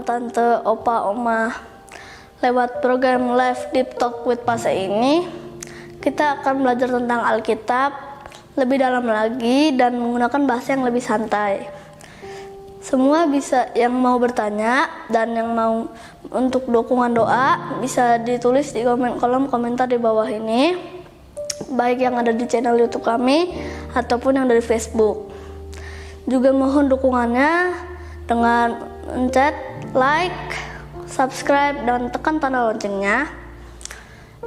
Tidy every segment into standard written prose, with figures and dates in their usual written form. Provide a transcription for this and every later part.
tante, opa, oma. Lewat program Live Deep Talk with Pastor ini, kita akan belajar tentang Alkitab lebih dalam lagi dan menggunakan bahasa yang lebih santai. Semua bisa yang mau bertanya dan yang mau untuk dukungan doa bisa ditulis di kolom komentar di bawah ini, baik yang ada di channel YouTube kami ataupun yang dari Facebook. Juga mohon dukungannya dengan mencet like, subscribe, dan tekan tanda loncengnya.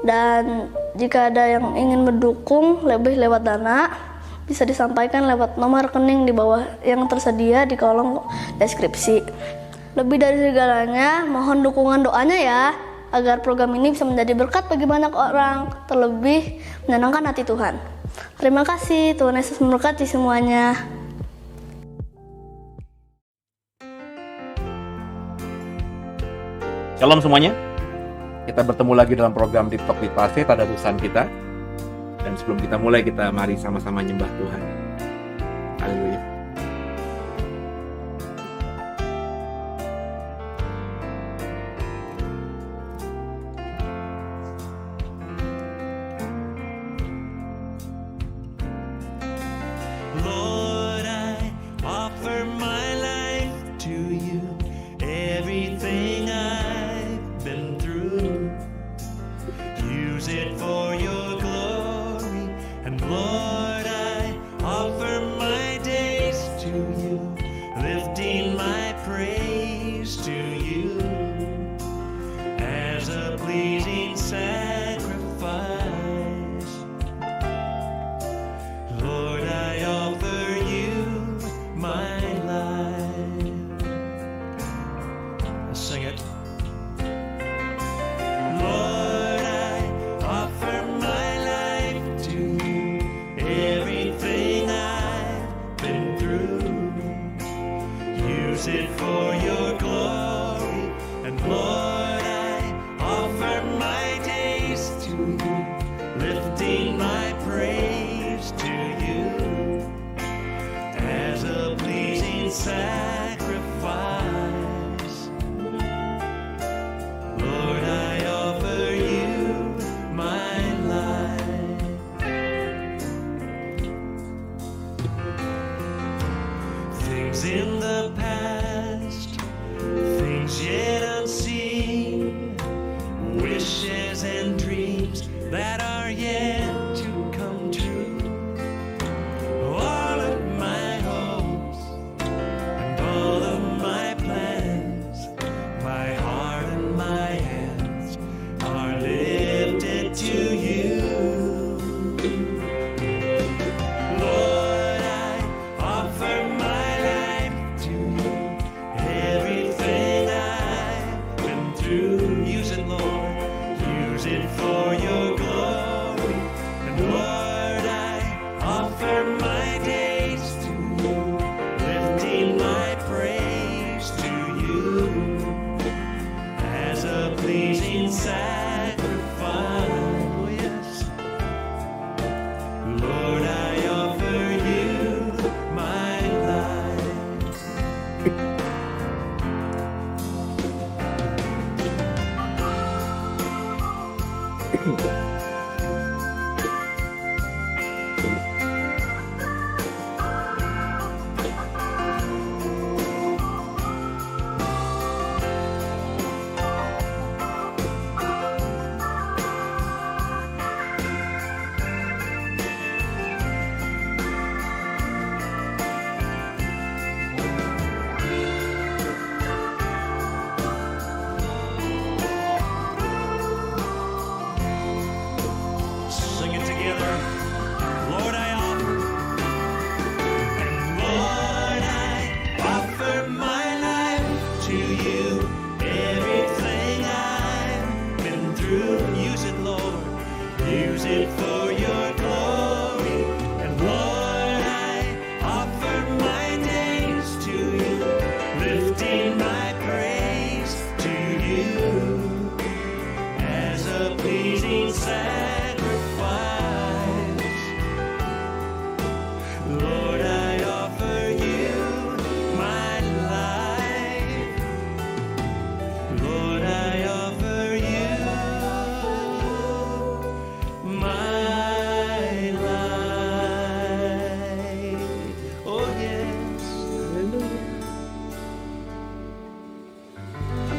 Dan jika ada yang ingin mendukung lebih lewat dana, bisa disampaikan lewat nomor rekening di bawah yang tersedia di kolom deskripsi. Lebih dari segalanya, mohon dukungan doanya ya, agar program ini bisa menjadi berkat bagi banyak orang, terlebih menyenangkan hati Tuhan. Terima kasih, Tuhan Yesus memberkati semuanya. Shalom semuanya, kita bertemu lagi dalam program Deep Talk with Pastor, Tanda Tulisan kita. Dan sebelum kita mulai, kita mari sama-sama nyembah Tuhan. Haleluya. Lord, I offer my life to you. Everything I've been through, use it for your glory. And Lord, I offer my days to you, lifting my praise to you as a pleasing sacrifice. Lord, I offer you my life. Let's sing it. Lord, I offer my life to you. Everything I've been through, use it for your glory. And Lord, I offer my days to you, lifting my praise to you as a pleasing sacrifice. Lord, I offer you my life. Things in the past, things yet unseen, wishes and dreams that are yet to come true. All of my hopes and all of my plans, my heart and my hands are lifted to you. Lord, I offer my life to you.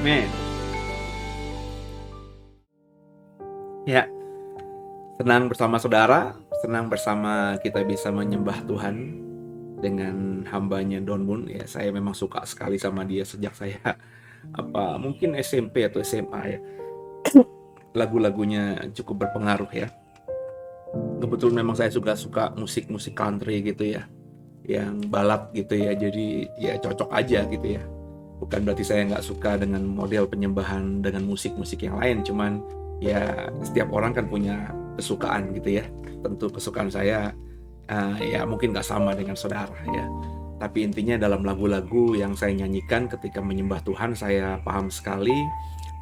Amin. Ya, senang bersama saudara, senang bersama kita bisa menyembah Tuhan dengan hambanya Don Moon. Ya, saya memang suka sekali sama dia sejak saya mungkin SMP atau SMA ya. Lagu-lagunya cukup berpengaruh ya. Kebetulan memang saya suka musik-musik country gitu ya, yang balad gitu ya. Jadi ya cocok aja gitu ya. Bukan berarti saya nggak suka dengan model penyembahan dengan musik-musik yang lain, cuman ya setiap orang kan punya kesukaan gitu ya. Tentu kesukaan saya ya mungkin nggak sama dengan saudara ya. Tapi intinya dalam lagu-lagu yang saya nyanyikan ketika menyembah Tuhan, saya paham sekali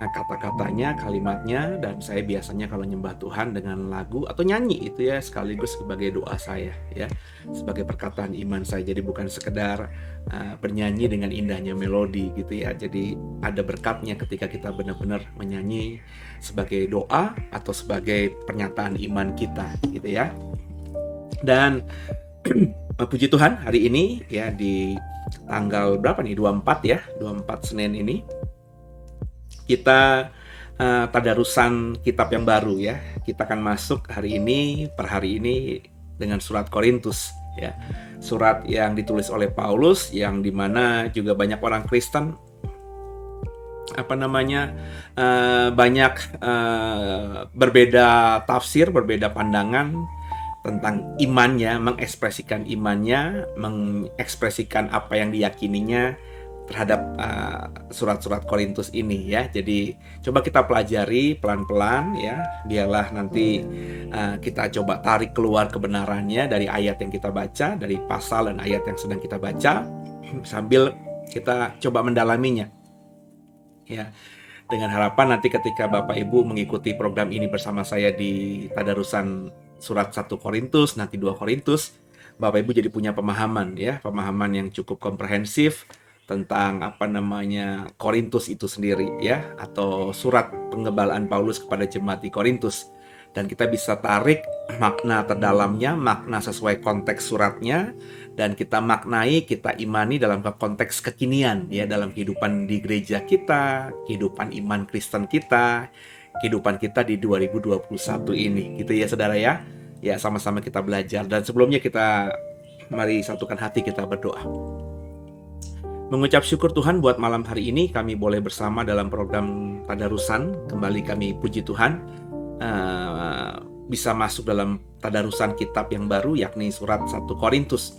kata-katanya, kalimatnya, dan saya biasanya kalau nyembah Tuhan dengan lagu atau nyanyi itu ya sekaligus sebagai doa saya ya, sebagai perkataan iman saya. Jadi bukan sekedar bernyanyi dengan indahnya melodi gitu ya. Jadi ada berkatnya ketika kita benar-benar menyanyi sebagai doa atau sebagai pernyataan iman kita gitu ya. Dan puji Tuhan hari ini ya di tanggal berapa nih? 24 ya, 24 Senin ini kita tadarusan kitab yang baru ya. Kita akan masuk hari ini dengan surat Korintus ya. Surat yang ditulis oleh Paulus, yang dimana juga banyak orang Kristen banyak berbeda tafsir, berbeda pandangan tentang imannya, mengekspresikan apa yang diyakininya terhadap surat-surat Korintus ini ya. Jadi coba kita pelajari pelan-pelan ya. Biarlah nanti kita coba tarik keluar kebenarannya dari ayat yang kita baca, dari pasal dan ayat yang sedang kita baca, sambil kita coba mendalaminya ya. Dengan harapan nanti ketika Bapak Ibu mengikuti program ini bersama saya di tadarusan surat 1 Korintus, nanti 2 Korintus, Bapak Ibu jadi punya pemahaman yang cukup komprehensif tentang Korintus itu sendiri ya, atau surat penggebalaan Paulus kepada jemaat di Korintus. Dan kita bisa tarik makna terdalamnya, makna sesuai konteks suratnya, dan kita maknai, kita imani dalam konteks kekinian ya, dalam kehidupan di gereja kita, kehidupan iman Kristen kita, kehidupan kita di 2021 ini gitu ya saudara ya. Ya sama-sama kita belajar. Dan sebelumnya mari satukan hati kita berdoa. Mengucap syukur Tuhan buat malam hari ini kami boleh bersama dalam program tadarusan. Kembali kami puji Tuhan bisa masuk dalam tadarusan kitab yang baru, yakni surat 1 Korintus.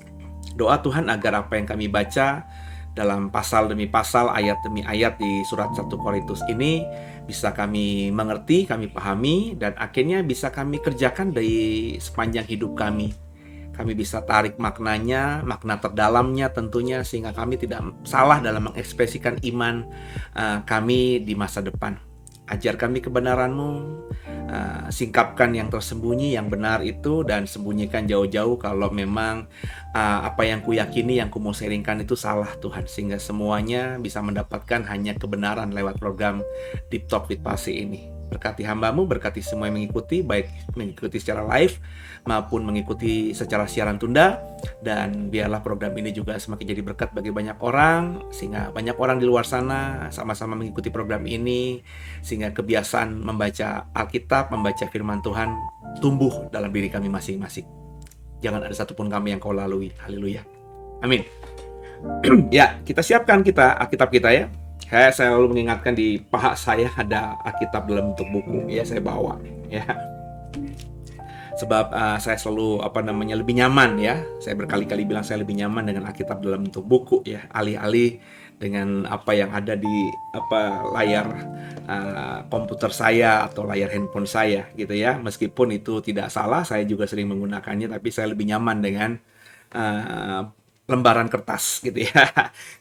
Doa Tuhan agar apa yang kami baca dalam pasal demi pasal, ayat demi ayat di surat 1 Korintus ini bisa kami mengerti, kami pahami, dan akhirnya bisa kami kerjakan dari sepanjang hidup kami. Kami bisa tarik maknanya, makna terdalamnya tentunya, sehingga kami tidak salah dalam mengekspresikan iman kami di masa depan. Ajar kami kebenaran-Mu, singkapkan yang tersembunyi, yang benar itu, dan sembunyikan jauh-jauh kalau memang apa yang kuyakini, yang ku mau sharingkan itu salah Tuhan, sehingga semuanya bisa mendapatkan hanya kebenaran lewat program Deep Talk with Pase ini. Berkati hamba-Mu, berkati semua yang mengikuti, baik mengikuti secara live maupun mengikuti secara siaran tunda. Dan biarlah program ini juga semakin jadi berkat bagi banyak orang, sehingga banyak orang di luar sana sama-sama mengikuti program ini, sehingga kebiasaan membaca Alkitab, membaca firman Tuhan tumbuh dalam diri kami masing-masing. Jangan ada satupun kami yang Kau lalui. Haleluya. Amin. Ya, kita siapkan Alkitab kita ya. Saya selalu mengingatkan di paha saya ada Alkitab dalam bentuk buku ya, saya bawa ya. Sebab saya selalu lebih nyaman ya. Saya berkali-kali bilang saya lebih nyaman dengan Alkitab dalam bentuk buku ya, alih-alih dengan apa yang ada di layar komputer saya atau layar handphone saya gitu ya. Meskipun itu tidak salah, saya juga sering menggunakannya, tapi saya lebih nyaman dengan lembaran kertas gitu ya.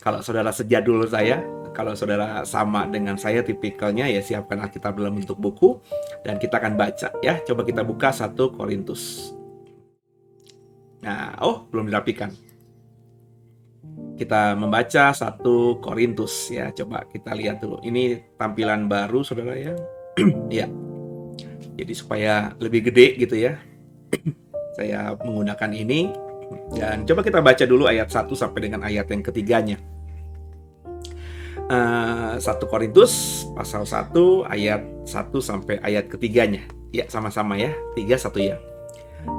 Kalau saudara sejadul saya, kalau saudara sama dengan saya tipikalnya ya, siapkan Alkitab dalam bentuk buku dan kita akan baca ya. Coba kita buka 1 Korintus. Nah, belum dirapikan. Kita membaca 1 Korintus ya. Coba kita lihat dulu. Ini tampilan baru saudara ya. Ya. Jadi supaya lebih gede gitu ya, saya menggunakan ini. Dan coba kita baca dulu ayat 1 sampai dengan ayat yang ketiganya. 1 Korintus pasal 1 ayat 1 sampai ayat ketiganya. Ya, sama-sama ya. 3-1 ya.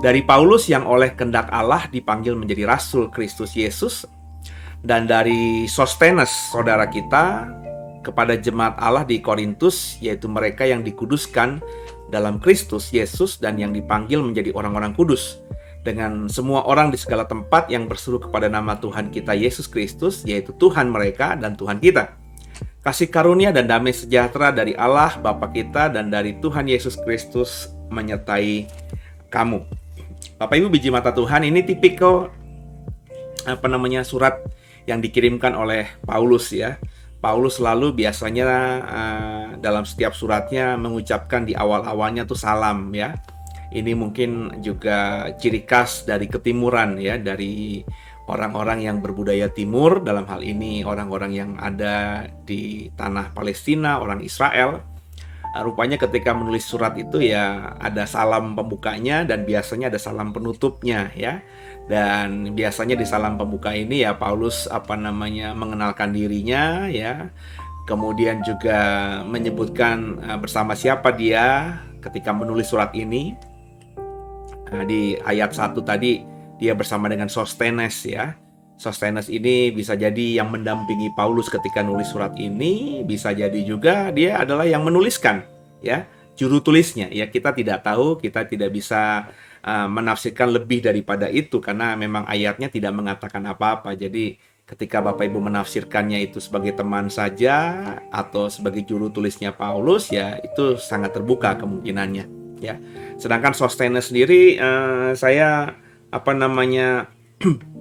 Dari Paulus yang oleh kehendak Allah dipanggil menjadi rasul Kristus Yesus, dan dari Sostenes saudara kita, kepada jemaat Allah di Korintus, yaitu mereka yang dikuduskan dalam Kristus Yesus dan yang dipanggil menjadi orang-orang kudus, dengan semua orang di segala tempat yang berseru kepada nama Tuhan kita Yesus Kristus, yaitu Tuhan mereka dan Tuhan kita. Kasih karunia dan damai sejahtera dari Allah Bapa kita dan dari Tuhan Yesus Kristus menyertai kamu. Bapak Ibu biji mata Tuhan, ini tipikal surat yang dikirimkan oleh Paulus ya. Paulus selalu biasanya dalam setiap suratnya mengucapkan di awal-awalnya tuh salam ya. Ini mungkin juga ciri khas dari ketimuran ya, dari orang-orang yang berbudaya timur, dalam hal ini orang-orang yang ada di tanah Palestina, orang Israel. Rupanya ketika menulis surat itu ya ada salam pembukanya dan biasanya ada salam penutupnya ya. Dan biasanya di salam pembuka ini ya Paulus mengenalkan dirinya ya. Kemudian juga menyebutkan bersama siapa dia ketika menulis surat ini. Di ayat 1 tadi dia bersama dengan Sostenes ya. Sostenes ini bisa jadi yang mendampingi Paulus ketika nulis surat ini, bisa jadi juga dia adalah yang menuliskan ya, juru tulisnya ya. Kita tidak tahu, kita tidak bisa menafsirkan lebih daripada itu karena memang ayatnya tidak mengatakan apa-apa. Jadi ketika Bapak Ibu menafsirkannya itu sebagai teman saja atau sebagai juru tulisnya Paulus ya, itu sangat terbuka kemungkinannya ya. Sedangkan Sostenes sendiri saya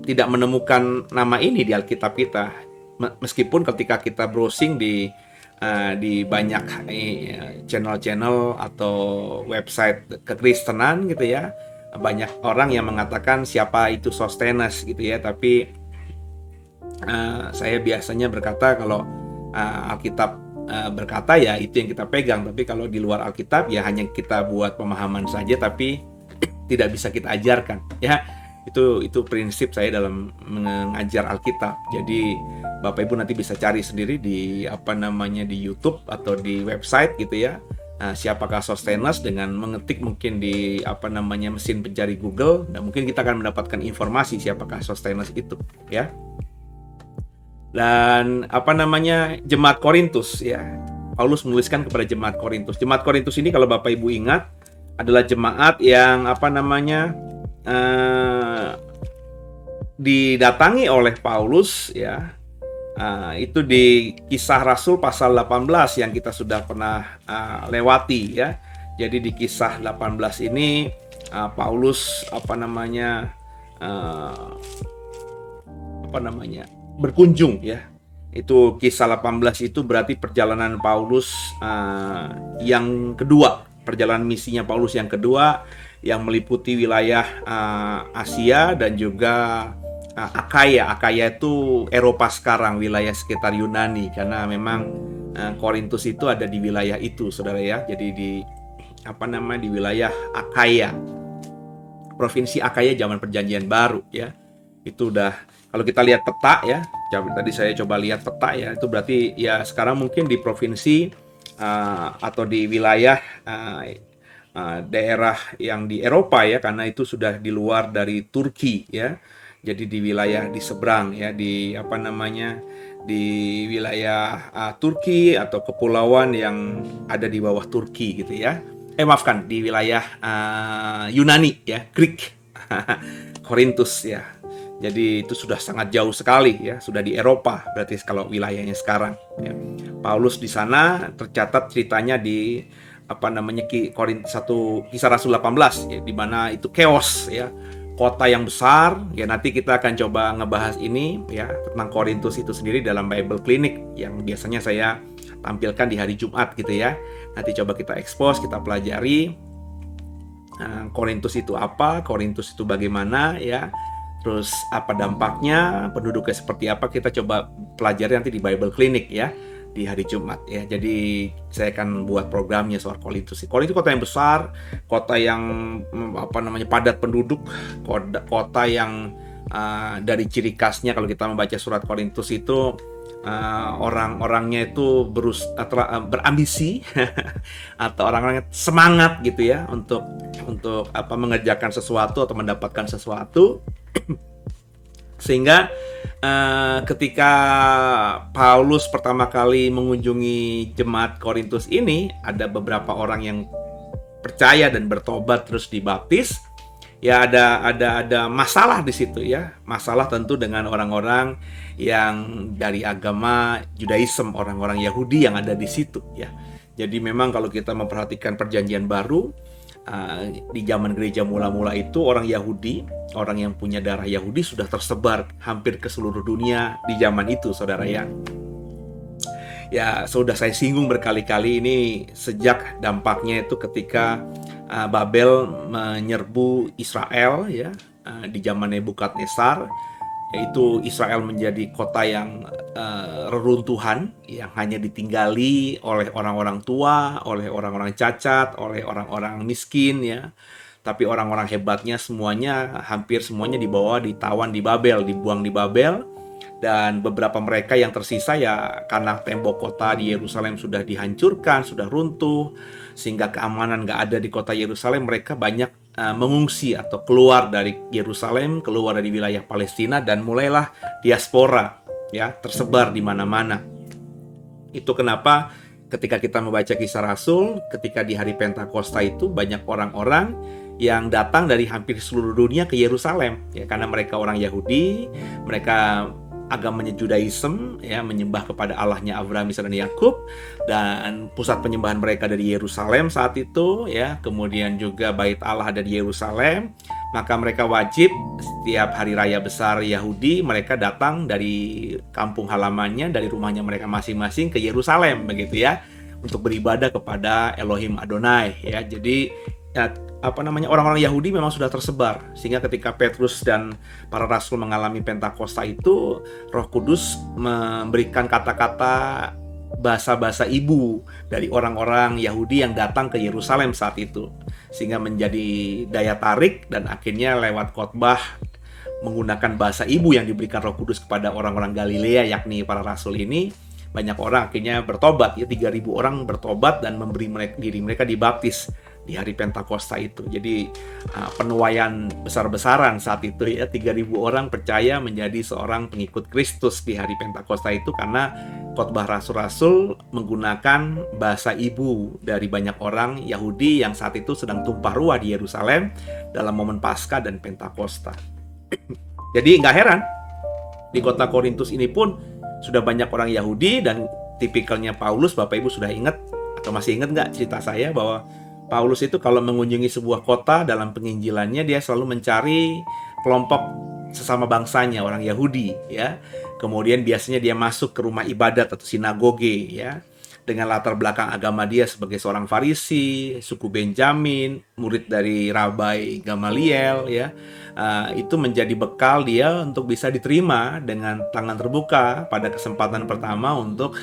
tidak menemukan nama ini di Alkitab kita, meskipun ketika kita browsing di banyak channel-channel atau website kekristenan gitu ya, banyak orang yang mengatakan siapa itu Sostenes gitu ya. Tapi saya biasanya berkata kalau Alkitab berkata ya itu yang kita pegang. Tapi kalau di luar Alkitab ya hanya kita buat pemahaman saja, tapi tidak bisa kita ajarkan ya. Itu prinsip saya dalam mengajar Alkitab. Jadi Bapak Ibu nanti bisa cari sendiri di di YouTube atau di website gitu ya. Siapakah Sostenes dengan mengetik mungkin di mesin pencari Google, dan mungkin kita akan mendapatkan informasi siapakah Sostenes itu ya. Dan jemaat Korintus ya. Paulus menuliskan kepada jemaat Korintus. Jemaat Korintus ini kalau Bapak Ibu ingat adalah jemaat yang didatangi oleh Paulus ya. Itu di Kisah Rasul pasal 18 yang kita sudah pernah lewati ya. Jadi di Kisah 18 ini Paulus berkunjung ya. Itu Kisah 18 itu berarti perjalanan Paulus yang kedua, perjalanan misinya Paulus yang kedua, yang meliputi wilayah Asia dan juga Akaya. Akaya itu Eropa sekarang, wilayah sekitar Yunani, karena memang Korintus itu ada di wilayah itu, saudara ya. Jadi di wilayah Akaya, provinsi Akaya zaman Perjanjian Baru ya. Itu udah, kalau kita lihat peta ya, tadi saya coba lihat peta ya, itu berarti ya sekarang mungkin di provinsi atau di wilayah daerah yang di Eropa ya, karena itu sudah di luar dari Turki ya. Jadi di wilayah di seberang ya, di di wilayah Turki atau kepulauan yang ada di bawah Turki gitu ya. Maafkan, di wilayah Yunani ya, Greek. Korintus ya. Jadi itu sudah sangat jauh sekali ya, sudah di Eropa berarti kalau wilayahnya sekarang ya. Paulus di sana tercatat ceritanya di Kisah Rasul 18 ya, di mana itu chaos ya, kota yang besar ya. Nanti kita akan coba ngebahas ini ya, tentang Korintus itu sendiri dalam Bible Clinic yang biasanya saya tampilkan di hari Jumat gitu ya. Nanti coba kita expose, kita pelajari Korintus itu apa, Korintus itu bagaimana ya, terus apa dampaknya, penduduknya seperti apa, kita coba pelajari nanti di Bible Clinic ya, di hari Jumat ya. Jadi saya akan buat programnya soal Korintus. Korintus kota yang besar, kota yang padat penduduk, kota yang dari ciri khasnya kalau kita membaca surat Korintus itu, orang-orangnya itu berambisi atau orang-orangnya semangat gitu ya untuk mengerjakan sesuatu atau mendapatkan sesuatu. Sehingga ketika Paulus pertama kali mengunjungi jemaat Korintus ini, ada beberapa orang yang percaya dan bertobat terus dibaptis. Ya ada masalah di situ ya. Masalah tentu dengan orang-orang yang dari agama Judaism, orang-orang Yahudi yang ada di situ ya. Jadi memang kalau kita memperhatikan Perjanjian Baru, di zaman gereja mula-mula itu orang Yahudi, orang yang punya darah Yahudi sudah tersebar hampir ke seluruh dunia di zaman itu, saudara ya. Ya, sudah saya singgung berkali-kali ini sejak dampaknya itu ketika Babel menyerbu Israel ya, di zaman Nebukadnezar, yaitu Israel menjadi kota yang reruntuhan, yang hanya ditinggali oleh orang-orang tua, oleh orang-orang cacat, oleh orang-orang miskin ya. Tapi orang-orang hebatnya semuanya, hampir semuanya ditawan di Babel, dibuang di Babel. Dan beberapa mereka yang tersisa ya karena tembok kota di Yerusalem sudah dihancurkan, sudah runtuh, sehingga keamanan gak ada di kota Yerusalem. Mereka banyak mengungsi atau keluar dari Yerusalem, keluar dari wilayah Palestina, dan mulailah diaspora ya, tersebar di mana-mana. Itu kenapa ketika kita membaca Kisah Rasul, ketika di hari Pentakosta itu banyak orang-orang yang datang dari hampir seluruh dunia ke Yerusalem ya, karena mereka orang Yahudi, mereka agamanya Judaism ya, menyembah kepada Allahnya Abraham, Ishak dan Yakub, dan pusat penyembahan mereka dari Yerusalem saat itu ya. Kemudian juga bait Allah ada di Yerusalem. Maka mereka wajib setiap hari raya besar Yahudi, mereka datang dari kampung halamannya, dari rumahnya mereka masing-masing ke Yerusalem begitu ya, untuk beribadah kepada Elohim Adonai ya. Jadi ya, orang-orang Yahudi memang sudah tersebar, sehingga ketika Petrus dan para rasul mengalami Pentakosta itu, Roh Kudus memberikan kata-kata bahasa-bahasa ibu dari orang-orang Yahudi yang datang ke Yerusalem saat itu, sehingga menjadi daya tarik, dan akhirnya lewat khotbah menggunakan bahasa ibu yang diberikan Roh Kudus kepada orang-orang Galilea, yakni para rasul ini, banyak orang akhirnya bertobat ya, 3.000 orang bertobat dan memberi diri mereka dibaptis di hari Pentakosta itu. Jadi penuaian besar-besaran saat itu ya, 3.000 orang percaya menjadi seorang pengikut Kristus di hari Pentakosta itu, karena khotbah rasul-rasul menggunakan bahasa ibu dari banyak orang Yahudi yang saat itu sedang tumpah ruah di Yerusalem dalam momen Paskah dan Pentakosta. Jadi nggak heran di kota Korintus ini pun sudah banyak orang Yahudi, dan tipikalnya Paulus, Bapak Ibu sudah ingat atau masih ingat nggak cerita saya bahwa Paulus itu kalau mengunjungi sebuah kota dalam penginjilannya, dia selalu mencari kelompok sesama bangsanya, orang Yahudi ya. Kemudian biasanya dia masuk ke rumah ibadat atau sinagoge ya, dengan latar belakang agama dia sebagai seorang Farisi, suku Benjamin, murid dari Rabai Gamaliel ya. Itu menjadi bekal dia untuk bisa diterima dengan tangan terbuka pada kesempatan pertama untuk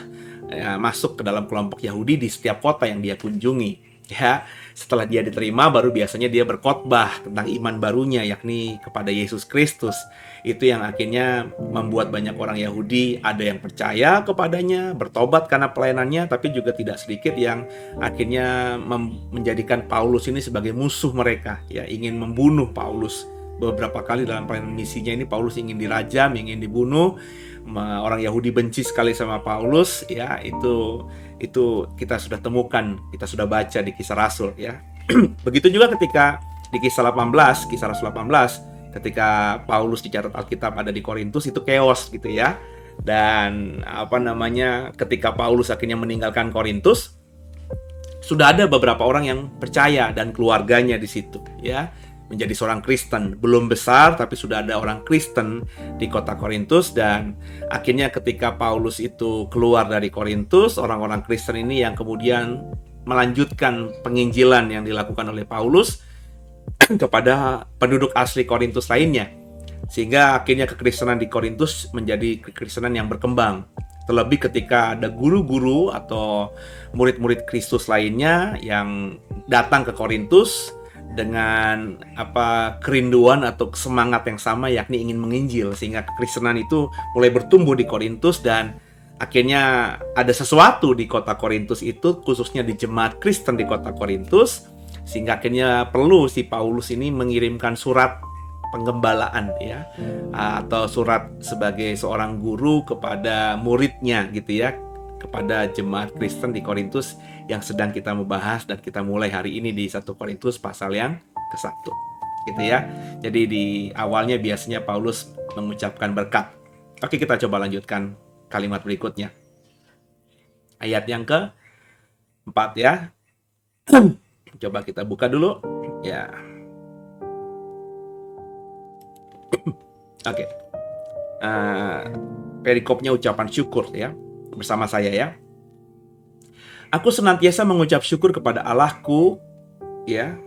masuk ke dalam kelompok Yahudi di setiap kota yang dia kunjungi. Ya, setelah dia diterima, baru biasanya dia berkhotbah tentang iman barunya, yakni kepada Yesus Kristus. Itu yang akhirnya membuat banyak orang Yahudi ada yang percaya kepadanya, bertobat karena pelayanannya, tapi juga tidak sedikit yang akhirnya menjadikan Paulus ini sebagai musuh mereka, ya, ingin membunuh Paulus. Beberapa kali dalam pelayanan misinya ini Paulus ingin dirajam, ingin dibunuh. Orang Yahudi benci sekali sama Paulus, ya, itu kita sudah temukan, kita sudah baca di Kisah Rasul ya. Begitu juga ketika di Kisah Rasul 18, ketika Paulus dicatat Alkitab ada di Korintus, itu chaos gitu ya. Dan ketika Paulus akhirnya meninggalkan Korintus, sudah ada beberapa orang yang percaya dan keluarganya di situ ya, menjadi seorang Kristen. Belum besar, tapi sudah ada orang Kristen di kota Korintus. Dan akhirnya ketika Paulus itu keluar dari Korintus, orang-orang Kristen ini yang kemudian melanjutkan penginjilan yang dilakukan oleh Paulus kepada penduduk asli Korintus lainnya. Sehingga akhirnya kekristenan di Korintus menjadi kekristenan yang berkembang. Terlebih ketika ada guru-guru atau murid-murid Kristus lainnya yang datang ke Korintus dengan kerinduan atau semangat yang sama, yakni ingin menginjil, sehingga kekristenan itu mulai bertumbuh di Korintus, dan akhirnya ada sesuatu di kota Korintus itu, khususnya di jemaat Kristen di kota Korintus, sehingga akhirnya perlu si Paulus ini mengirimkan surat penggembalaan ya, atau surat sebagai seorang guru kepada muridnya gitu ya, kepada jemaat Kristen di Korintus yang sedang kita membahas dan kita mulai hari ini di 1 Korintus pasal yang ke-1 gitu ya. Jadi di awalnya biasanya Paulus mengucapkan berkat. Oke, kita coba lanjutkan kalimat berikutnya. Ayat yang ke-4 ya. Coba kita buka dulu ya. Oke. Perikopnya ucapan syukur ya. Bersama saya ya. Aku senantiasa mengucap syukur kepada Allahku ya,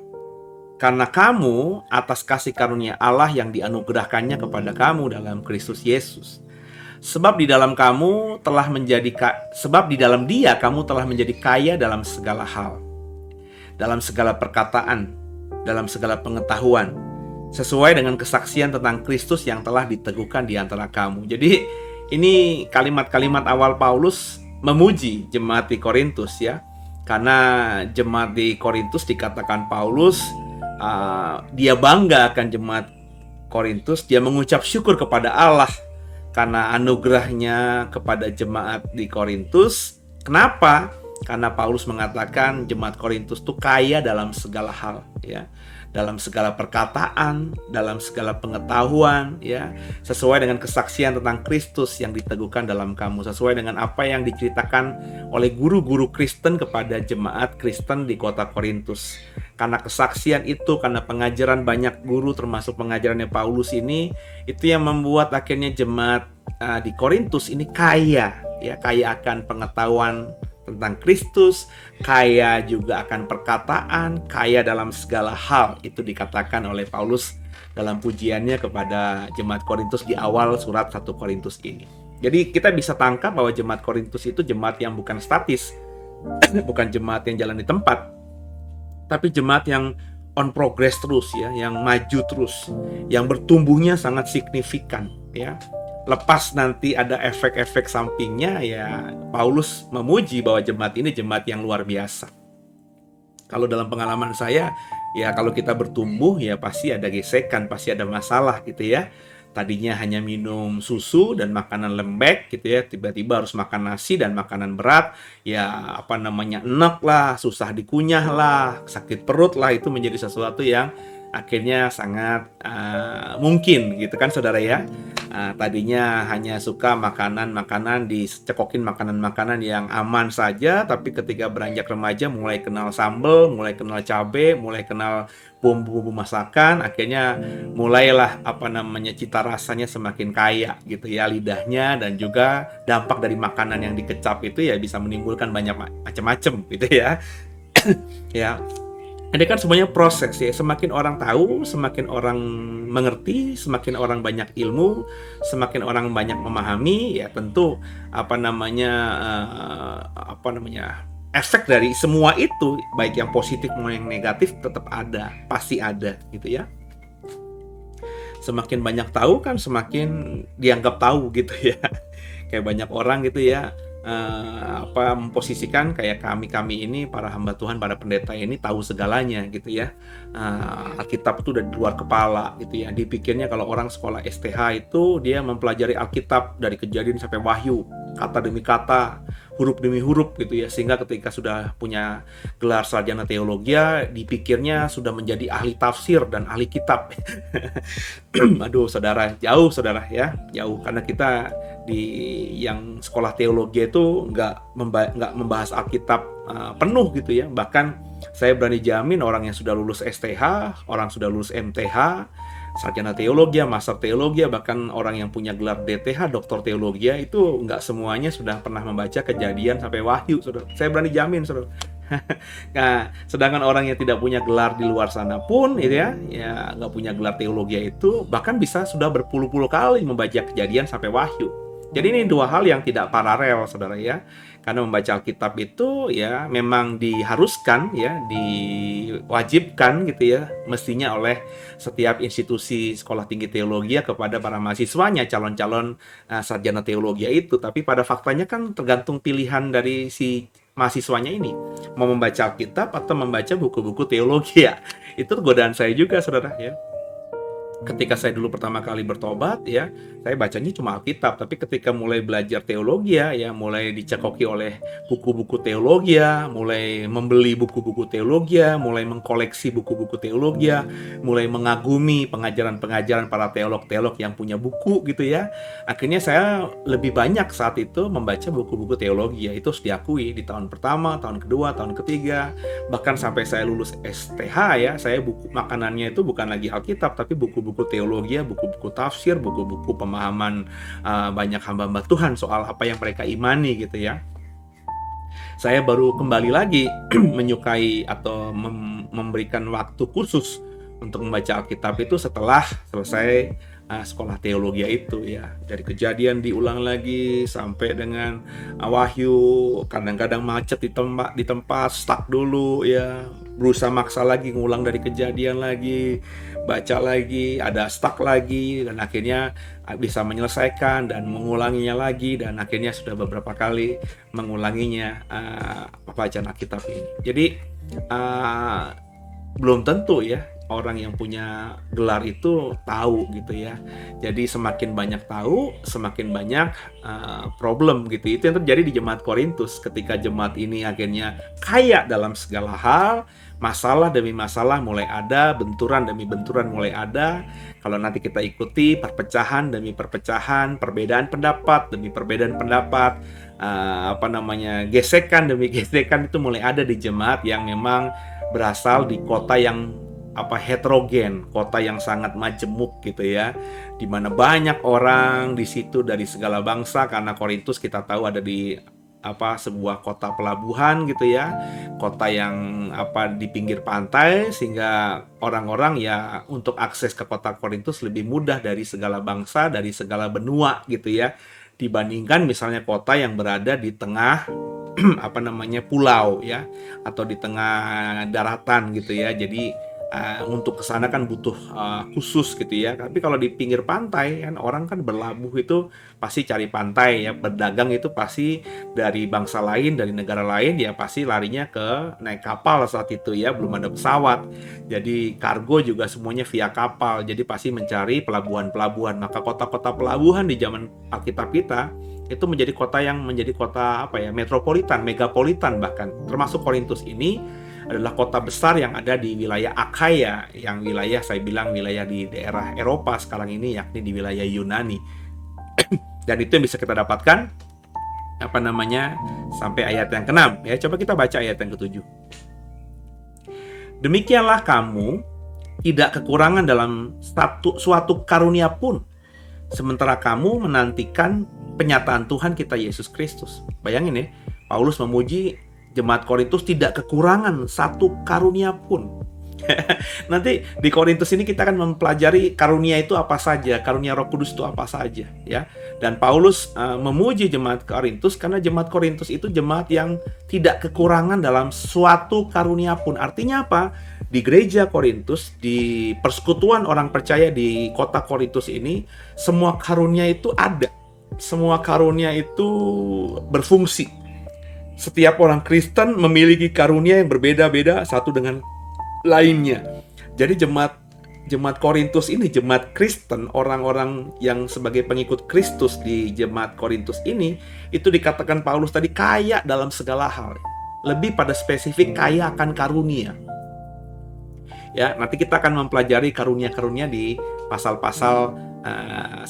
karena kamu atas kasih karunia Allah yang dianugerahkannya kepada kamu dalam Kristus Yesus. Sebab di dalam Dia kamu telah menjadi kaya dalam segala hal, dalam segala perkataan, dalam segala pengetahuan, sesuai dengan kesaksian tentang Kristus yang telah diteguhkan di antara kamu. Jadi ini kalimat-kalimat awal Paulus memuji jemaat di Korintus ya. Karena jemaat di Korintus dikatakan Paulus, dia bangga akan jemaat Korintus. Dia mengucap syukur kepada Allah karena anugerahnya kepada jemaat di Korintus. Kenapa? Karena Paulus mengatakan jemaat Korintus itu kaya dalam segala hal ya, dalam segala perkataan, dalam segala pengetahuan ya, sesuai dengan kesaksian tentang Kristus yang diteguhkan dalam kamu, sesuai dengan apa yang diceritakan oleh guru-guru Kristen kepada jemaat Kristen di kota Korintus. Karena kesaksian itu, karena pengajaran banyak guru termasuk pengajarannya Paulus ini, itu yang membuat akhirnya jemaat di Korintus ini kaya ya, kaya akan pengetahuan tentang Kristus, kaya juga akan perkataan, kaya dalam segala hal. Itu dikatakan oleh Paulus dalam pujiannya kepada jemaat Korintus di awal surat 1 Korintus ini. Jadi kita bisa tangkap bahwa jemaat Korintus itu jemaat yang bukan statis, bukan jemaat yang jalan di tempat, tapi jemaat yang on progress terus ya, yang maju terus, yang bertumbuhnya sangat signifikan ya. Lepas nanti ada efek-efek sampingnya ya, Paulus memuji bahwa jemaat ini jemaat yang luar biasa. Kalau dalam pengalaman saya ya, kalau kita bertumbuh ya pasti ada gesekan, pasti ada masalah gitu ya. Tadinya hanya minum susu dan makanan lembek gitu ya, tiba-tiba harus makan nasi dan makanan berat ya, enek lah, susah dikunyah lah, sakit perut lah. Itu menjadi sesuatu yang akhirnya sangat mungkin gitu kan saudara ya. Tadinya hanya suka makanan-makanan, dicekokin makanan-makanan yang aman saja, tapi ketika beranjak remaja mulai kenal sambal, mulai kenal cabai, mulai kenal bumbu-bumbu masakan, akhirnya mulailah cita rasanya semakin kaya gitu ya lidahnya, dan juga dampak dari makanan yang dikecap itu ya bisa menimbulkan banyak macam-macam gitu ya. Ya. Ini kan semuanya proses ya. Semakin orang tahu, semakin orang mengerti, semakin orang banyak ilmu, semakin orang banyak memahami, ya tentu efek dari semua itu, baik yang positif maupun yang negatif, tetap ada, pasti ada gitu ya. Semakin banyak tahu kan semakin dianggap tahu gitu ya. Kayak banyak orang gitu ya, memposisikan kayak kami ini para hamba Tuhan, para pendeta ini tahu segalanya gitu ya. Alkitab itu udah di luar kepala gitu ya. Dipikirnya kalau orang sekolah STH itu dia mempelajari Alkitab dari Kejadian sampai Wahyu, kata demi kata, huruf demi huruf gitu ya, sehingga ketika sudah punya gelar sarjana teologi, dipikirnya sudah menjadi ahli tafsir dan ahli kitab. Aduh saudara, jauh saudara ya, jauh. Karena kita di yang sekolah teologi itu nggak membahas Alkitab penuh gitu ya. Bahkan saya berani jamin orang yang sudah lulus STH, orang sudah lulus MTH, sarjana teologi, master teologi, bahkan orang yang punya gelar DTH, doktor teologi, itu nggak semuanya sudah pernah membaca Kejadian sampai Wahyu, saudara. Saya berani jamin, saudara. Nah, sedangkan orang yang tidak punya gelar di luar sana pun, gitu ya nggak punya gelar teologi itu, bahkan bisa sudah berpuluh-puluh kali membaca Kejadian sampai Wahyu. Jadi ini dua hal yang tidak paralel, saudara ya. Karena membaca Alkitab itu ya memang diharuskan ya, diwajibkan gitu ya, mestinya oleh setiap institusi sekolah tinggi teologi kepada para mahasiswanya, calon-calon sarjana teologi itu. Tapi pada faktanya kan tergantung pilihan dari si mahasiswanya ini, mau membaca Alkitab atau membaca buku-buku teologi ya. Itu godaan saya juga, saudara ya. Ketika saya dulu pertama kali bertobat ya, saya bacanya cuma Alkitab. Tapi ketika mulai belajar teologi ya, mulai dicekoki oleh buku-buku teologi, mulai membeli buku-buku teologi, mulai mengkoleksi buku-buku teologi, mulai mengagumi pengajaran-pengajaran para teolog-teolog yang punya buku gitu ya. Akhirnya saya lebih banyak saat itu membaca buku-buku teologi ya. Itu harus diakui di tahun pertama, tahun kedua, tahun ketiga, bahkan sampai saya lulus STH ya, saya buku makanannya itu bukan lagi Alkitab tapi buku-buku teologi, buku-buku tafsir, buku-buku pemahaman banyak hamba-hamba Tuhan soal apa yang mereka imani gitu ya. Saya baru kembali lagi menyukai atau memberikan waktu khusus untuk membaca Alkitab itu setelah selesai sekolah teologi itu ya. Dari Kejadian diulang lagi sampai dengan Wahyu, kadang-kadang macet di tempat stuck dulu ya, berusaha maksa lagi ngulang dari Kejadian lagi, baca lagi, ada stuck lagi, dan akhirnya bisa menyelesaikan dan mengulanginya lagi, dan akhirnya sudah beberapa kali mengulanginya bacaan Alkitab ini. Jadi belum tentu ya orang yang punya gelar itu tahu gitu ya. Jadi semakin banyak tahu, semakin banyak problem gitu. Itu yang terjadi di jemaat Korintus. Ketika jemaat ini akhirnya kaya dalam segala hal, masalah demi masalah mulai ada, benturan demi benturan mulai ada. Kalau nanti kita ikuti perpecahan demi perpecahan, perbedaan pendapat demi perbedaan pendapat, gesekan demi gesekan itu mulai ada di jemaat yang memang berasal di kota yang heterogen, kota yang sangat majemuk gitu ya, di mana banyak orang di situ dari segala bangsa, karena Korintus kita tahu ada di sebuah kota pelabuhan gitu ya, kota yang di pinggir pantai, sehingga orang-orang ya untuk akses ke kota Korintus lebih mudah dari segala bangsa, dari segala benua gitu ya, dibandingkan misalnya kota yang berada di tengah pulau ya, atau di tengah daratan gitu ya. Jadi untuk kesana kan butuh khusus gitu ya. Tapi kalau di pinggir pantai kan orang kan berlabuh itu pasti cari pantai ya, berdagang itu pasti dari bangsa lain, dari negara lain ya pasti larinya ke naik kapal saat itu ya, belum ada pesawat. Jadi kargo juga semuanya via kapal. Jadi pasti mencari pelabuhan-pelabuhan. Maka kota-kota pelabuhan di zaman Alkitab kita itu menjadi kota metropolitan, megapolitan bahkan. Termasuk Korintus ini adalah kota besar yang ada di wilayah Akhaya, yang wilayah saya bilang wilayah di daerah Eropa sekarang ini, yakni di wilayah Yunani. Dan itu yang bisa kita dapatkan sampai ayat yang ke-6 ya. Coba kita baca ayat yang ke-7. Demikianlah kamu tidak kekurangan dalam suatu karunia pun, sementara kamu menantikan penyataan Tuhan kita Yesus Kristus. Bayangin ya, Paulus memuji jemaat Korintus tidak kekurangan satu karunia pun. Nanti di Korintus ini kita akan mempelajari karunia itu apa saja, karunia Roh Kudus itu apa saja ya. Dan Paulus memuji jemaat Korintus karena jemaat Korintus itu jemaat yang tidak kekurangan dalam suatu karunia pun. Artinya apa? Di gereja Korintus, di persekutuan orang percaya di kota Korintus ini, semua karunia itu ada. Semua karunia itu berfungsi. Setiap orang Kristen memiliki karunia yang berbeda-beda satu dengan lainnya. Jadi jemaat Korintus ini, jemaat Kristen, orang-orang yang sebagai pengikut Kristus di jemaat Korintus ini, itu dikatakan Paulus tadi kaya dalam segala hal. Lebih pada spesifik kaya akan karunia. Ya, nanti kita akan mempelajari karunia-karunia di pasal-pasal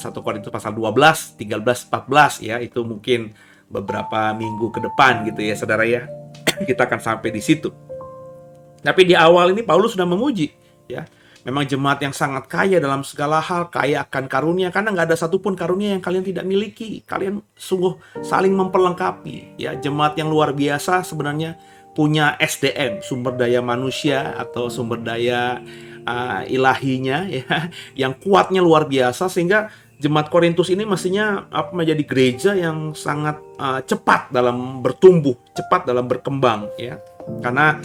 1 Korintus pasal 12, 13, 14 ya. Itu mungkin beberapa minggu ke depan gitu ya saudara ya. Kita akan sampai di situ. Tapi di awal ini Paulus sudah memuji ya. Memang jemaat yang sangat kaya dalam segala hal, kaya akan karunia, karena nggak ada satupun karunia yang kalian tidak miliki. Kalian sungguh saling memperlengkapi ya. Jemaat yang luar biasa sebenarnya punya SDM, sumber daya manusia atau sumber daya ilahinya ya, yang kuatnya luar biasa, sehingga jemaat Korintus ini mestinya menjadi gereja yang sangat cepat dalam bertumbuh, cepat dalam berkembang, ya. Karena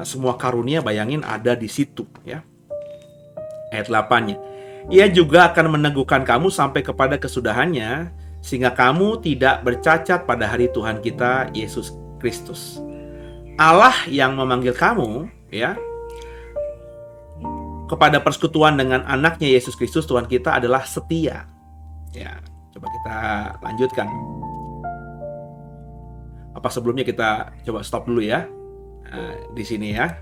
semua karunia, bayangin, ada di situ, ya. Ayat 8-nya. Ia juga akan meneguhkan kamu sampai kepada kesudahannya, sehingga kamu tidak bercacat pada hari Tuhan kita Yesus Kristus. Allah yang memanggil kamu, ya, kepada persekutuan dengan anaknya Yesus Kristus Tuhan kita adalah setia. Ya, coba kita lanjutkan. Apa sebelumnya kita coba stop dulu ya, di sini ya.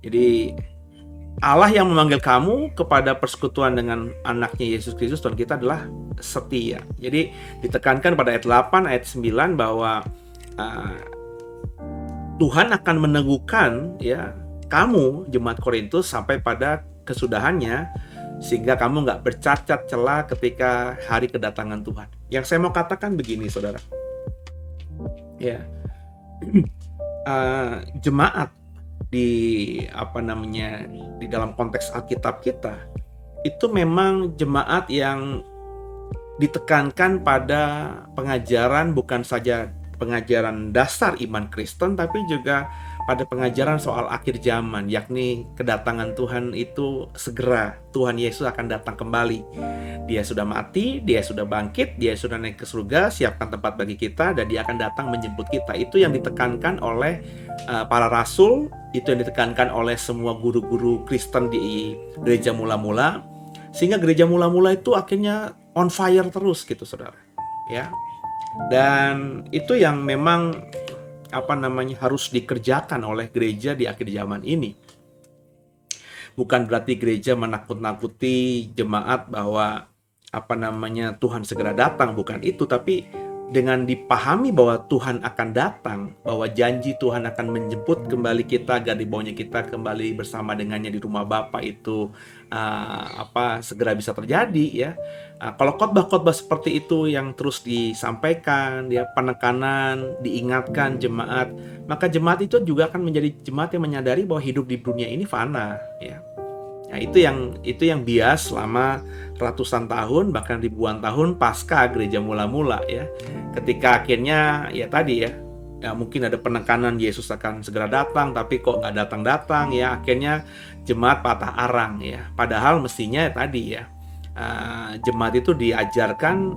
Jadi Allah yang memanggil kamu kepada persekutuan dengan anaknya Yesus Kristus Tuhan kita adalah setia. Jadi ditekankan pada ayat 8, ayat 9 bahwa Tuhan akan meneguhkan, ya, kamu jemaat Korintus sampai pada kesudahannya, sehingga kamu nggak bercacat celah ketika hari kedatangan Tuhan. Yang saya mau katakan begini, saudara, ya, jemaat di di dalam konteks Alkitab kita itu memang jemaat yang ditekankan pada pengajaran, bukan saja pengajaran dasar iman Kristen, tapi juga pada pengajaran soal akhir zaman, yakni kedatangan Tuhan itu segera. Tuhan Yesus akan datang kembali. Dia sudah mati, dia sudah bangkit, dia sudah naik ke surga, siapkan tempat bagi kita, dan dia akan datang menjemput kita. Itu yang ditekankan oleh para rasul, itu yang ditekankan oleh semua guru-guru Kristen di gereja mula-mula, sehingga gereja mula-mula itu akhirnya on fire terus gitu, saudara, ya. Dan itu yang memang harus dikerjakan oleh gereja di akhir zaman ini. Bukan berarti gereja menakut-nakuti jemaat bahwa Tuhan segera datang, bukan itu, tapi dengan dipahami bahwa Tuhan akan datang, bahwa janji Tuhan akan menjemput kembali kita agar dibawanya kita kembali bersama dengannya di rumah Bapa itu segera bisa terjadi, ya. Kalau khotbah-khotbah seperti itu yang terus disampaikan, ya, penekanan, diingatkan jemaat, maka jemaat itu juga akan menjadi jemaat yang menyadari bahwa hidup di dunia ini fana, ya. Nah, itu yang bias selama ratusan tahun, bahkan ribuan tahun pasca gereja mula-mula, ya. Ketika akhirnya ya tadi, ya mungkin ada penekanan Yesus akan segera datang, tapi kok nggak datang-datang, ya. Akhirnya jemaat patah arang, ya. Padahal mestinya tadi, ya, jemaat itu diajarkan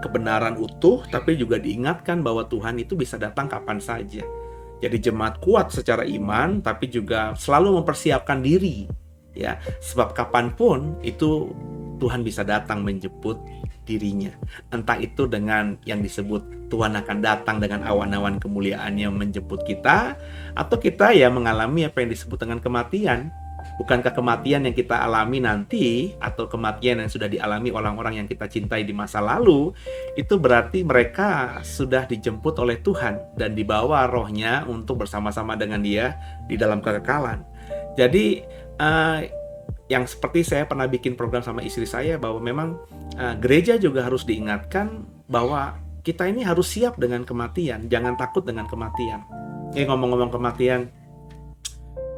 kebenaran utuh, tapi juga diingatkan bahwa Tuhan itu bisa datang kapan saja. Jadi jemaat kuat secara iman, tapi juga selalu mempersiapkan diri, ya, sebab kapanpun itu Tuhan bisa datang menjemput dirinya. Entah itu dengan yang disebut Tuhan akan datang dengan awan-awan kemuliaannya menjemput kita, atau kita ya mengalami apa yang disebut dengan kematian. Bukankah kematian yang kita alami nanti, atau kematian yang sudah dialami orang-orang yang kita cintai di masa lalu, itu berarti mereka sudah dijemput oleh Tuhan dan dibawa rohnya untuk bersama-sama dengan dia di dalam kekekalan. Jadi yang seperti saya pernah bikin program sama istri saya, bahwa memang gereja juga harus diingatkan bahwa kita ini harus siap dengan kematian, jangan takut dengan kematian. Ngomong-ngomong kematian,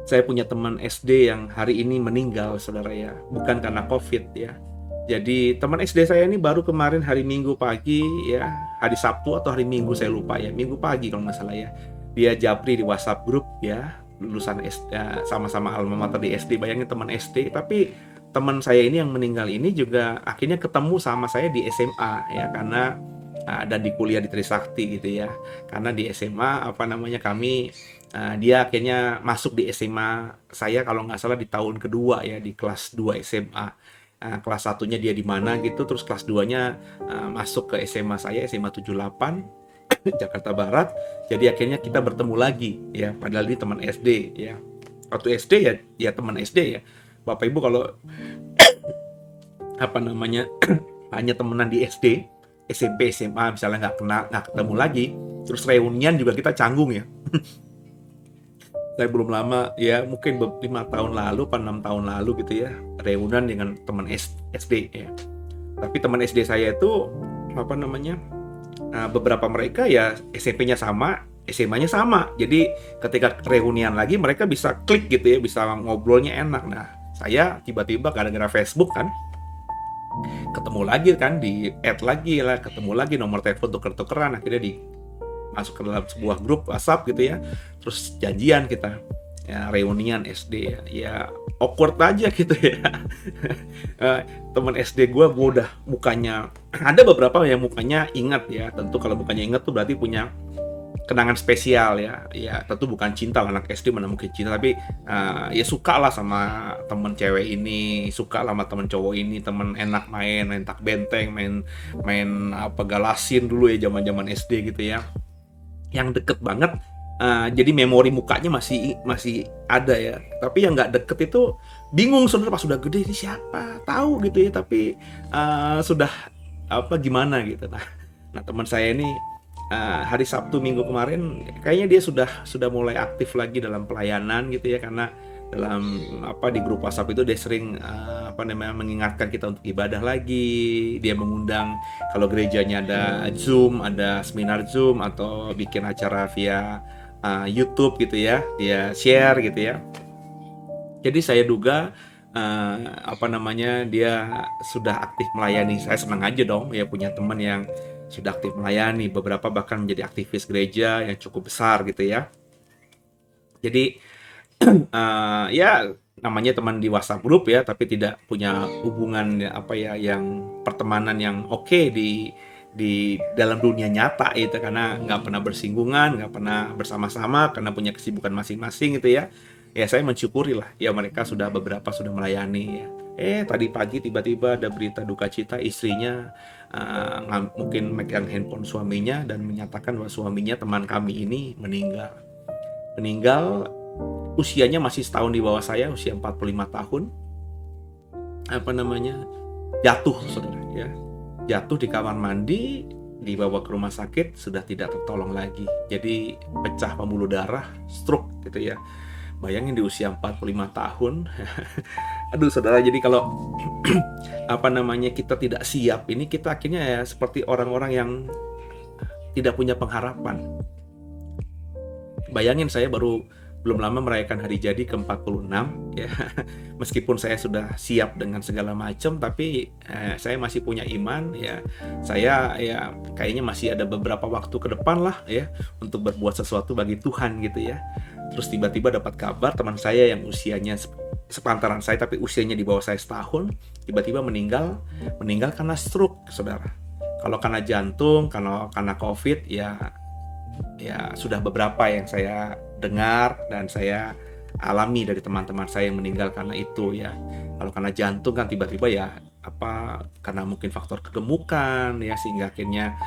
saya punya teman SD yang hari ini meninggal, saudara, ya, bukan karena COVID, ya. Jadi teman SD saya ini baru kemarin hari Minggu pagi, ya, hari Sabtu atau hari Minggu saya lupa, ya, Minggu pagi kalau nggak salah, ya, dia japri di WhatsApp grup, ya, lulusan SD, sama-sama alma mater di SD, bayangin teman SD. Tapi teman saya ini yang meninggal ini juga akhirnya ketemu sama saya di SMA, ya, karena dan di kuliah di Trisakti gitu, ya. Karena di SMA kami dia akhirnya masuk di SMA saya kalau nggak salah di tahun kedua, ya, di kelas 2 SMA. Kelas 1-nya dia di mana gitu, terus kelas 2-nya masuk ke SMA saya, SMA 78 Jakarta Barat. Jadi akhirnya kita bertemu lagi, ya, padahal ini teman SD, ya. Waktu SD ya teman SD, ya. Bapak Ibu kalau hanya temenan di SD, SMP, SMA misalnya nggak ketemu lagi, terus reunian juga kita canggung, ya. Saya belum lama, ya, mungkin 5 tahun lalu, 6 tahun lalu gitu, ya, reunian dengan teman SD, ya. Tapi teman SD saya itu beberapa mereka ya SMP-nya sama, SMA-nya sama. Jadi ketika reunian lagi mereka bisa klik gitu, ya, bisa ngobrolnya enak. Nah, saya tiba-tiba gara-gara Facebook kan, ketemu lagi kan, di add lagi lah, ketemu lagi nomor telepon tuker-tukeran, akhirnya masuk ke dalam sebuah grup WhatsApp gitu ya, terus janjian kita ya reunian SD ya awkward aja gitu ya. Teman SD gue udah mukanya, ada beberapa yang mukanya ingat ya, tentu kalau mukanya ingat tuh berarti punya kenangan spesial ya. Ya tentu bukan cinta lah, anak SD mana mungkin cinta, tapi ya suka lah sama temen cewek ini, suka lah sama temen cowok ini, temen enak main tak benteng, main apa galasin dulu ya zaman SD gitu ya, yang deket banget. Jadi memori mukanya masih ada ya, tapi yang nggak deket itu bingung saudara, pas sudah gede ini siapa tahu gitu ya, tapi sudah apa gimana gitu. Nah teman saya ini hari Sabtu Minggu kemarin kayaknya dia sudah mulai aktif lagi dalam pelayanan gitu ya, karena dalam di grup WhatsApp itu dia sering mengingatkan kita untuk ibadah lagi. Dia mengundang kalau gerejanya ada Zoom, ada seminar Zoom atau bikin acara via YouTube gitu ya, dia share gitu ya. Jadi saya duga dia sudah aktif melayani. Saya senang aja dong ya punya teman yang sudah aktif melayani, beberapa bahkan menjadi aktivis gereja yang cukup besar gitu ya. Jadi ya namanya teman di WhatsApp grup ya, tapi tidak punya hubungan yang pertemanan yang oke di dalam dunia nyata itu, karena nggak pernah bersinggungan, nggak pernah bersama-sama karena punya kesibukan masing-masing gitu ya. Ya saya mensyukuri lah ya, mereka beberapa sudah melayani ya. Tadi pagi tiba-tiba ada berita duka cita, istrinya mungkin megang handphone suaminya dan menyatakan bahwa suaminya, teman kami ini, meninggal. Usianya masih setahun di bawah saya, usia 45 tahun. Jatuh saudara ya. Jatuh di kamar mandi, dibawa ke rumah sakit, sudah tidak tertolong lagi. Jadi pecah pembuluh darah, stroke gitu ya. Bayangin di usia 45 tahun. Aduh saudara, jadi kalau kita tidak siap, ini kita akhirnya ya seperti orang-orang yang tidak punya pengharapan. Bayangin saya belum lama merayakan hari jadi ke-46 ya. Meskipun saya sudah siap dengan segala macam, tapi saya masih punya iman ya. Saya ya kayaknya masih ada beberapa waktu ke depan lah ya untuk berbuat sesuatu bagi Tuhan gitu ya. Terus tiba-tiba dapat kabar teman saya yang usianya sepantaran saya tapi usianya di bawah saya setahun, tiba-tiba meninggal karena stroke saudara. Kalau karena jantung, karena COVID ya sudah beberapa yang saya dengar dan saya alami dari teman-teman saya yang meninggal karena itu ya. Kalau karena jantung kan tiba-tiba ya karena mungkin faktor kegemukan ya, sehingga akhirnya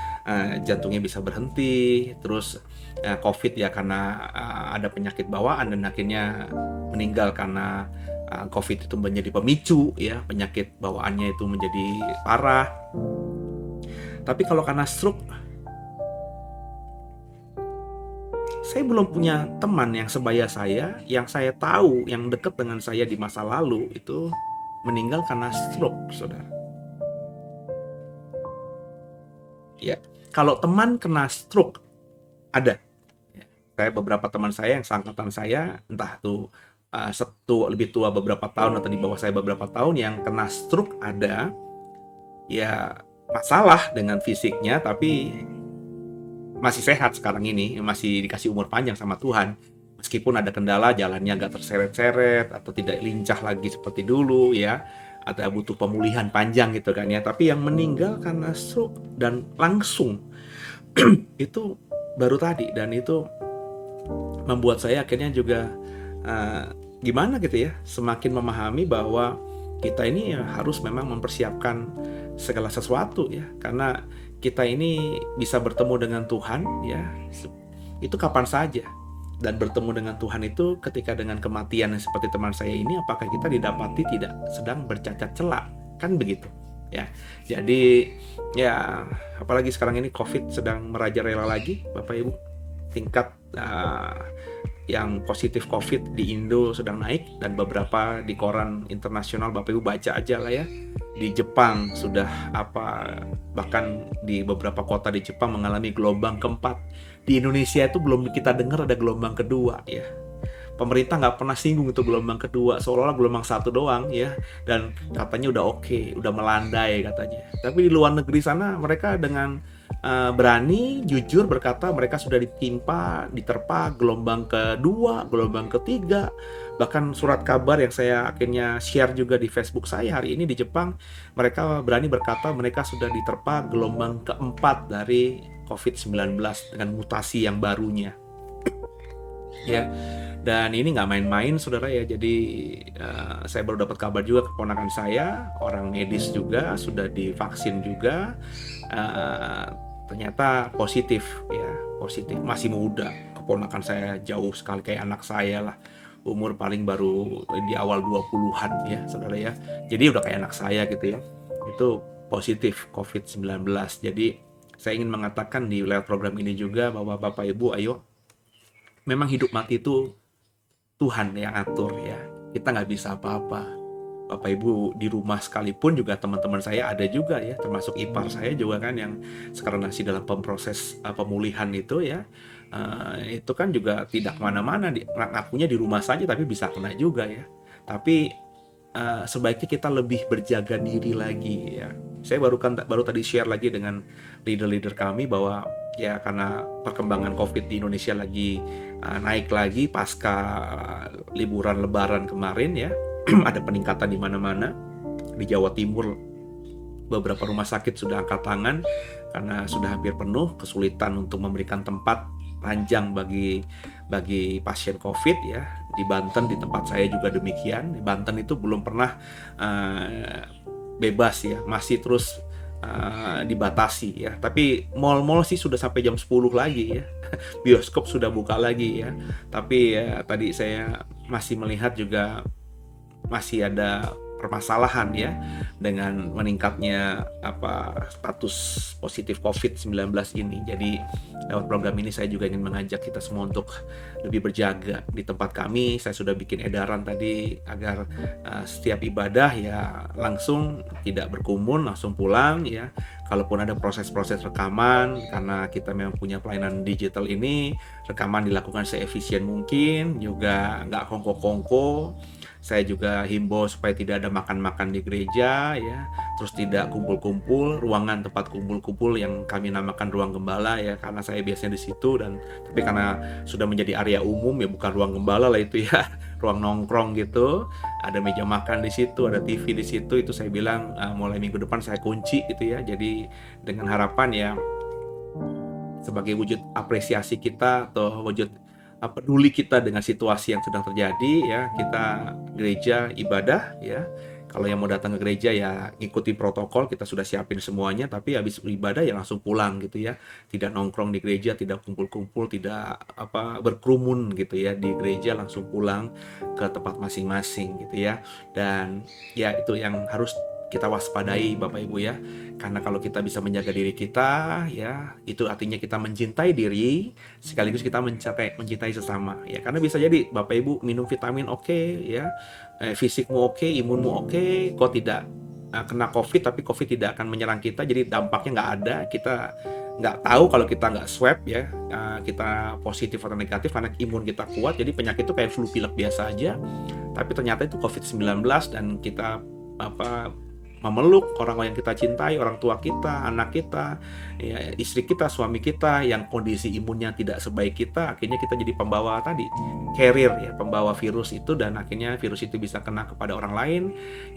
jantungnya bisa berhenti. Terus COVID ya karena ada penyakit bawaan dan akhirnya meninggal karena COVID itu menjadi pemicu ya, penyakit bawaannya itu menjadi parah. Tapi kalau karena stroke, saya belum punya teman yang sebaya saya, yang saya tahu, yang dekat dengan saya di masa lalu itu meninggal karena stroke, saudara. Ya, kalau teman kena stroke ada. Saya beberapa teman saya yang seangkatan saya, entah itu lebih tua beberapa tahun atau di bawah saya beberapa tahun, yang kena stroke ada. Ya masalah dengan fisiknya, tapi masih sehat sekarang ini, masih dikasih umur panjang sama Tuhan. Meskipun ada kendala, jalannya agak terseret-seret atau tidak lincah lagi seperti dulu ya, ada butuh pemulihan panjang gitu kan ya. Tapi yang meninggal karena stroke dan langsung itu baru tadi, dan itu membuat saya akhirnya juga gimana gitu ya, semakin memahami bahwa kita ini ya harus memang mempersiapkan segala sesuatu ya, karena kita ini bisa bertemu dengan Tuhan ya itu kapan saja, dan bertemu dengan Tuhan itu ketika dengan kematian yang seperti teman saya ini, apakah kita didapati tidak sedang bercacat celak, kan begitu ya. Jadi ya apalagi sekarang ini COVID sedang merajalela lagi Bapak Ibu, tingkat yang positif COVID di Indo sedang naik, dan beberapa di koran internasional Bapak Ibu baca aja lah ya. Di Jepang sudah bahkan di beberapa kota di Jepang mengalami gelombang keempat. Di Indonesia itu belum kita dengar ada gelombang kedua ya. pemerintah nggak pernah singgung untuk gelombang kedua, seolah-olah gelombang satu doang ya, dan katanya udah oke, udah melandai katanya. Tapi di luar negeri sana mereka dengan berani jujur berkata mereka sudah diterpa gelombang kedua, gelombang ketiga. Bahkan surat kabar yang saya akhirnya share juga di Facebook saya hari ini di Jepang, mereka berani berkata mereka sudah diterpa gelombang keempat dari COVID-19 dengan mutasi yang barunya. Ya, dan ini nggak main-main saudara ya. Jadi saya baru dapat kabar juga keponakan saya, orang medis juga, sudah divaksin juga, ternyata positif ya, positif. Masih muda, keponakan saya jauh sekali kayak anak saya lah, umur paling baru di awal 20-an ya saudara ya. Jadi udah kayak anak saya gitu ya, itu positif COVID-19. Jadi saya ingin mengatakan di lewat program ini juga bahwa Bapak Ibu ayo, memang hidup mati itu Tuhan yang atur ya, kita nggak bisa apa-apa. Bapak Ibu di rumah sekalipun juga teman-teman saya ada juga ya, termasuk ipar saya juga kan yang sekarang masih dalam proses pemulihan itu ya. Itu kan juga tidak kemana-mana, ngakunya di rumah saja tapi bisa kena juga ya. Tapi sebaiknya kita lebih berjaga diri lagi ya. Saya baru tadi share lagi dengan leader-leader kami bahwa ya karena perkembangan COVID di Indonesia lagi naik lagi pasca liburan Lebaran kemarin ya, ada peningkatan di mana-mana. Di Jawa Timur beberapa rumah sakit sudah angkat tangan karena sudah hampir penuh, kesulitan untuk memberikan tempat panjang bagi pasien COVID ya. Di Banten, di tempat saya juga demikian. Di Banten itu belum pernah bebas ya, masih terus dibatasi ya. Tapi mal-mal sih sudah sampai jam 10 lagi ya. Bioskop sudah buka lagi ya. Tapi ya tadi saya masih melihat juga masih ada permasalahan ya dengan meningkatnya status positif COVID-19 ini. Jadi lewat program ini saya juga ingin mengajak kita semua untuk lebih berjaga. Di tempat kami saya sudah bikin edaran tadi agar setiap ibadah ya langsung tidak berkerumun, langsung pulang ya. Kalaupun ada proses-proses rekaman, karena kita memang punya pelayanan digital ini, rekaman dilakukan seefisien mungkin, juga nggak kongko-kongko. Saya juga himbau supaya tidak ada makan-makan di gereja ya, terus tidak kumpul-kumpul, ruangan tempat kumpul-kumpul yang kami namakan ruang gembala ya, karena saya biasanya di situ, dan tapi karena sudah menjadi area umum ya bukan ruang gembala lah itu ya, ruang nongkrong gitu, ada meja makan di situ, ada TV di situ, itu saya bilang mulai minggu depan saya kunci gitu ya. Jadi dengan harapan ya sebagai wujud apresiasi kita atau wujud peduli kita dengan situasi yang sedang terjadi ya, kita gereja ibadah ya. Kalau yang mau datang ke gereja ya ngikuti protokol, kita sudah siapin semuanya, tapi habis ibadah ya langsung pulang gitu ya. Tidak nongkrong di gereja, tidak kumpul-kumpul, tidak berkerumun gitu ya di gereja, langsung pulang ke tempat masing-masing gitu ya. Dan ya itu yang harus kita waspadai Bapak Ibu ya. Karena kalau kita bisa menjaga diri kita ya, itu artinya kita mencintai diri sekaligus kita mencintai sesama ya. Karena bisa jadi Bapak Ibu minum vitamin oke ya, fisikmu oke, imunmu oke, kok tidak kena COVID, tapi COVID tidak akan menyerang kita, jadi dampaknya nggak ada. Kita nggak tahu kalau kita nggak swab ya, kita positif atau negatif karena imun kita kuat, jadi penyakit itu kayak flu pilek biasa aja. Tapi ternyata itu COVID-19 dan kita memeluk orang yang kita cintai, orang tua kita, anak kita, ya, istri kita, suami kita yang kondisi imunnya tidak sebaik kita, akhirnya kita jadi pembawa tadi, carrier ya, pembawa virus itu, dan akhirnya virus itu bisa kena kepada orang lain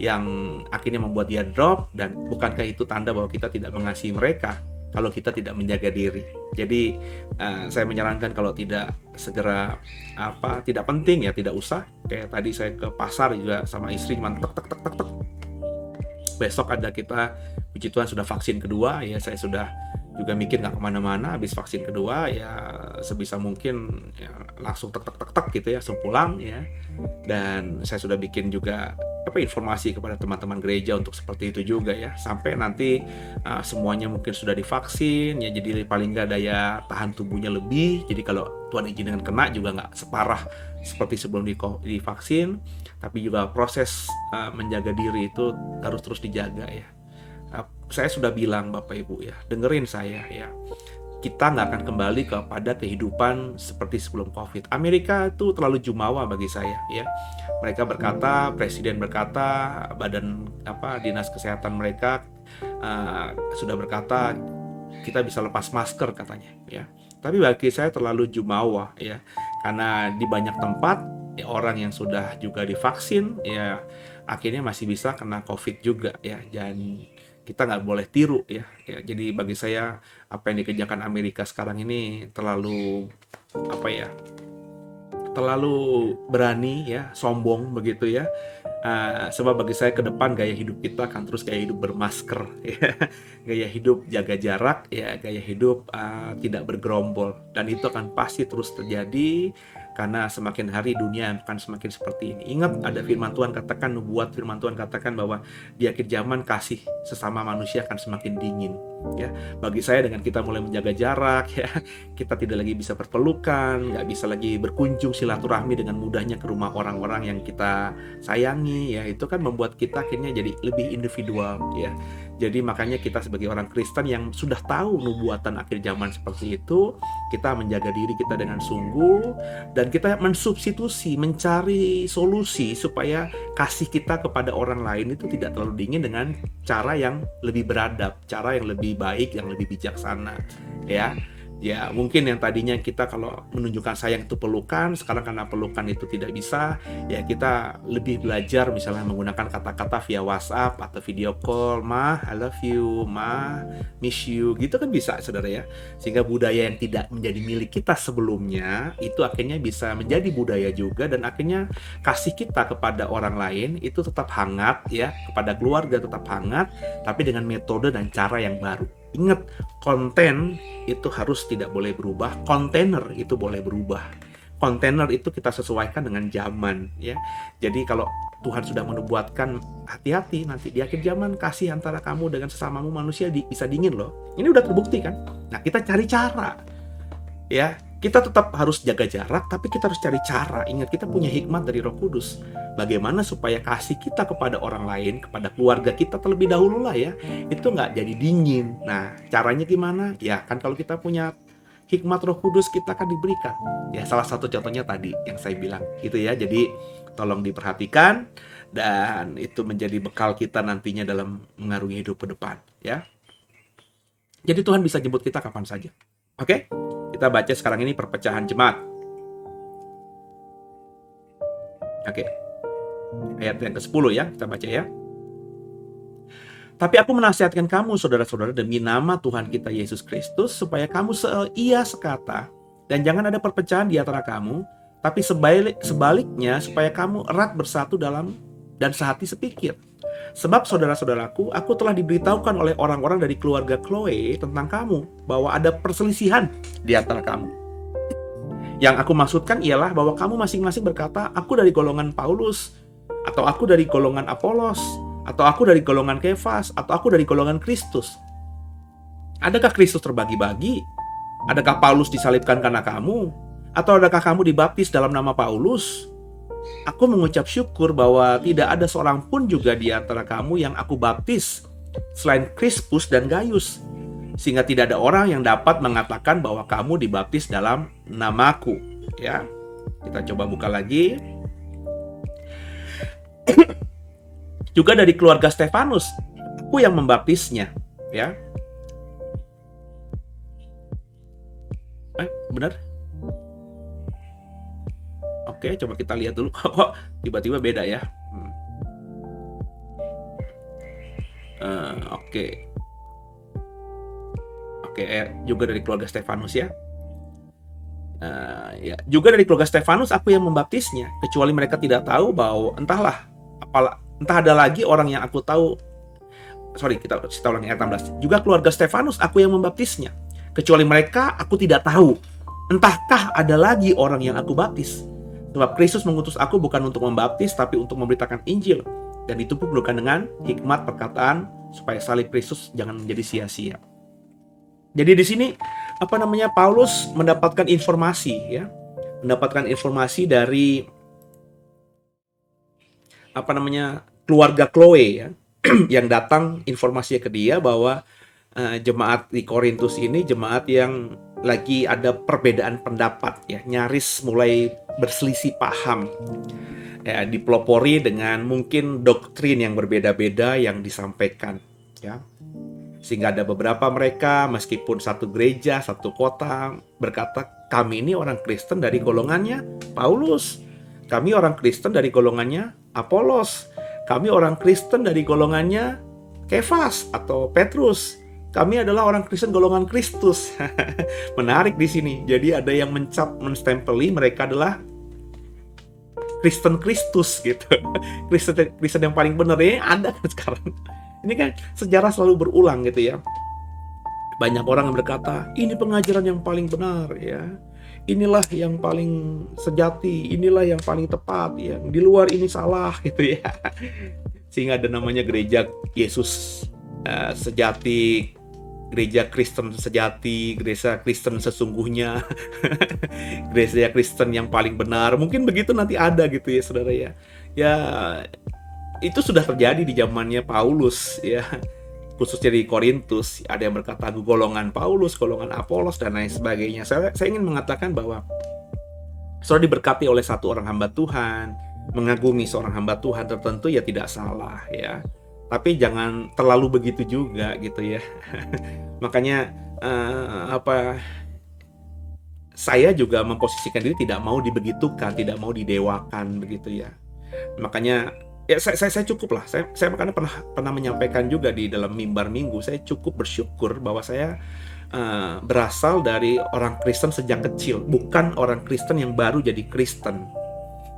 yang akhirnya membuat dia drop. Dan bukankah itu tanda bahwa kita tidak mengasihi mereka kalau kita tidak menjaga diri? Jadi saya menyarankan kalau tidak segera tidak penting ya tidak usah. Kayak tadi saya ke pasar juga sama istri, tek besok ada kita, puji Tuhan sudah vaksin kedua ya, saya sudah juga mikir nggak kemana-mana, habis vaksin kedua ya sebisa mungkin ya, langsung tek gitu ya, langsung pulang ya. Dan saya sudah bikin juga informasi kepada teman-teman gereja untuk seperti itu juga ya, sampai nanti semuanya mungkin sudah divaksin ya, jadi paling nggak daya tahan tubuhnya lebih, jadi kalau Tuhan izinkan kena juga nggak separah seperti sebelum divaksin. Tapi juga proses menjaga diri itu harus terus dijaga ya. Saya sudah bilang Bapak Ibu ya, dengerin saya ya. kita nggak akan kembali kepada kehidupan seperti sebelum COVID. Amerika itu terlalu jumawa bagi saya, ya. Mereka berkata, presiden berkata, badan dinas kesehatan mereka sudah berkata kita bisa lepas masker katanya, ya. Tapi bagi saya terlalu jumawa, ya, karena di banyak tempat ya, orang yang sudah juga divaksin, ya, akhirnya masih bisa kena COVID juga, ya. Dan kita nggak boleh tiru, ya. Jadi bagi saya apa yang dikerjakan Amerika sekarang ini terlalu terlalu berani, ya, sombong begitu, ya. Sebab bagi saya ke depan gaya hidup kita akan terus gaya hidup bermasker, ya. Gaya hidup jaga jarak, ya, gaya hidup tidak bergerombol, dan itu akan pasti terus terjadi karena semakin hari dunia akan semakin seperti ini. Ingat, ada firman Tuhan katakan, nubuat firman Tuhan katakan bahwa di akhir zaman kasih sesama manusia akan semakin dingin, ya. Bagi saya dengan kita mulai menjaga jarak, ya, kita tidak lagi bisa berpelukan, nggak bisa lagi berkunjung silaturahmi dengan mudahnya ke rumah orang-orang yang kita sayangi, ya, itu kan membuat kita akhirnya jadi lebih individual, ya. Jadi makanya kita sebagai orang Kristen yang sudah tahu nubuatan akhir zaman seperti itu, kita menjaga diri kita dengan sungguh, dan kita mensubstitusi, mencari solusi supaya kasih kita kepada orang lain itu tidak terlalu dingin dengan cara yang lebih beradab, cara yang lebih baik, yang lebih bijaksana, ya. Ya, mungkin yang tadinya kita kalau menunjukkan sayang itu pelukan, sekarang karena pelukan itu tidak bisa, ya kita lebih belajar misalnya menggunakan kata-kata via WhatsApp atau video call, "Ma, I love you, Ma, miss you," gitu kan bisa, saudara, ya. Sehingga budaya yang tidak menjadi milik kita sebelumnya, itu akhirnya bisa menjadi budaya juga, dan akhirnya kasih kita kepada orang lain itu tetap hangat, ya, kepada keluarga tetap hangat, tapi dengan metode dan cara yang baru. Ingat, konten itu harus tidak boleh berubah, kontainer itu boleh berubah. Kontainer itu kita sesuaikan dengan zaman, ya. Jadi kalau Tuhan sudah menubuatkan, hati-hati nanti di akhir zaman kasih antara kamu dengan sesamamu manusia bisa dingin loh. Ini udah terbukti kan? Nah, kita cari cara, ya. Kita tetap harus jaga jarak, tapi kita harus cari cara. Ingat, kita punya hikmat dari Roh Kudus. Bagaimana supaya kasih kita kepada orang lain, kepada keluarga kita terlebih dahulu lah, ya, itu nggak jadi dingin. Nah, caranya gimana? Ya kan kalau kita punya hikmat Roh Kudus, kita akan diberikan. Ya, salah satu contohnya tadi yang saya bilang, gitu ya. Jadi tolong diperhatikan, dan itu menjadi bekal kita nantinya dalam mengarungi hidup ke depan, ya. Jadi Tuhan bisa jemput kita kapan saja. Oke? Kita baca sekarang ini perpecahan jemaat. Oke. Ayat yang ke-10, ya, kita baca, ya. "Tapi aku menasihatkan kamu, saudara-saudara, demi nama Tuhan kita Yesus Kristus, supaya kamu seia sekata, dan jangan ada perpecahan di antara kamu, tapi sebaliknya supaya kamu erat bersatu dalam dan sehati sepikir. Sebab saudara-saudaraku, aku telah diberitahukan oleh orang-orang dari keluarga Chloe tentang kamu, bahwa ada perselisihan di antara kamu. Yang aku maksudkan ialah bahwa kamu masing-masing berkata, aku dari golongan Paulus, atau aku dari golongan Apolos, atau aku dari golongan Kefas, atau aku dari golongan Kristus. Adakah Kristus terbagi-bagi? Adakah Paulus disalibkan karena kamu? Atau adakah kamu dibaptis dalam nama Paulus? Aku mengucap syukur bahwa tidak ada seorang pun juga di antara kamu yang aku baptis selain Krispus dan Gaius, sehingga tidak ada orang yang dapat mengatakan bahwa kamu dibaptis dalam namaku." Ya, kita coba buka lagi. "Juga dari keluarga Stefanus, aku yang membaptisnya." Ya, benar? Oke, coba kita lihat dulu. Kok tiba-tiba beda, ya? Oke. Juga dari keluarga Stefanus, ya. Ya, juga dari keluarga Stefanus aku yang membaptisnya, kecuali mereka tidak tahu bahwa entah ada lagi orang yang aku tahu. Kita ulangi ayat 16. "Juga keluarga Stefanus aku yang membaptisnya, kecuali mereka aku tidak tahu. Entahkah ada lagi orang yang aku baptis? Sebab Kristus mengutus aku bukan untuk membaptis, tapi untuk memberitakan Injil. Dan itu pun bukan dengan hikmat perkataan, supaya salib Kristus jangan menjadi sia-sia." Jadi di sini Paulus mendapatkan informasi, ya, mendapatkan informasi dari keluarga Chloe, ya, yang datang informasinya ke dia bahwa jemaat di Korintus ini jemaat yang lagi ada perbedaan pendapat ya, nyaris mulai berselisih paham. Ya, dipelopori dengan mungkin doktrin yang berbeda-beda yang disampaikan ya. Sehingga ada beberapa mereka meskipun satu gereja, satu kota berkata, kami ini orang Kristen dari golongannya Paulus. Kami orang Kristen dari golongannya Apolos. Kami orang Kristen dari golongannya Kefas atau Petrus. Kami adalah orang Kristen golongan Kristus. Menarik di sini. Jadi ada yang menstempeli mereka adalah Kristen Kristus gitu. Kristen yang paling benar ya ada kan sekarang. Ini kan sejarah selalu berulang gitu ya. Banyak orang yang berkata, ini pengajaran yang paling benar ya. Inilah yang paling sejati, inilah yang paling tepat ya. Di luar ini salah gitu ya. Sehingga ada namanya gereja Yesus sejati, gereja Kristen sejati, gereja Kristen sesungguhnya, gereja Kristen yang paling benar. Mungkin begitu nanti ada gitu ya saudara ya. Ya itu sudah terjadi di zamannya Paulus ya, khususnya di Korintus. Ada yang berkata golongan Paulus, golongan Apolos dan lain sebagainya. Saya ingin mengatakan bahwa saudara diberkati oleh satu orang hamba Tuhan, mengagumi seorang hamba Tuhan tertentu ya tidak salah ya. Tapi jangan terlalu begitu juga gitu ya. Makanya saya juga memposisikan diri tidak mau dibegitukan, tidak mau didewakan begitu ya. Makanya ya saya cukup lah. Saya makanya pernah menyampaikan juga di dalam mimbar minggu, saya cukup bersyukur bahwa saya berasal dari orang Kristen sejak kecil, bukan orang Kristen yang baru jadi Kristen.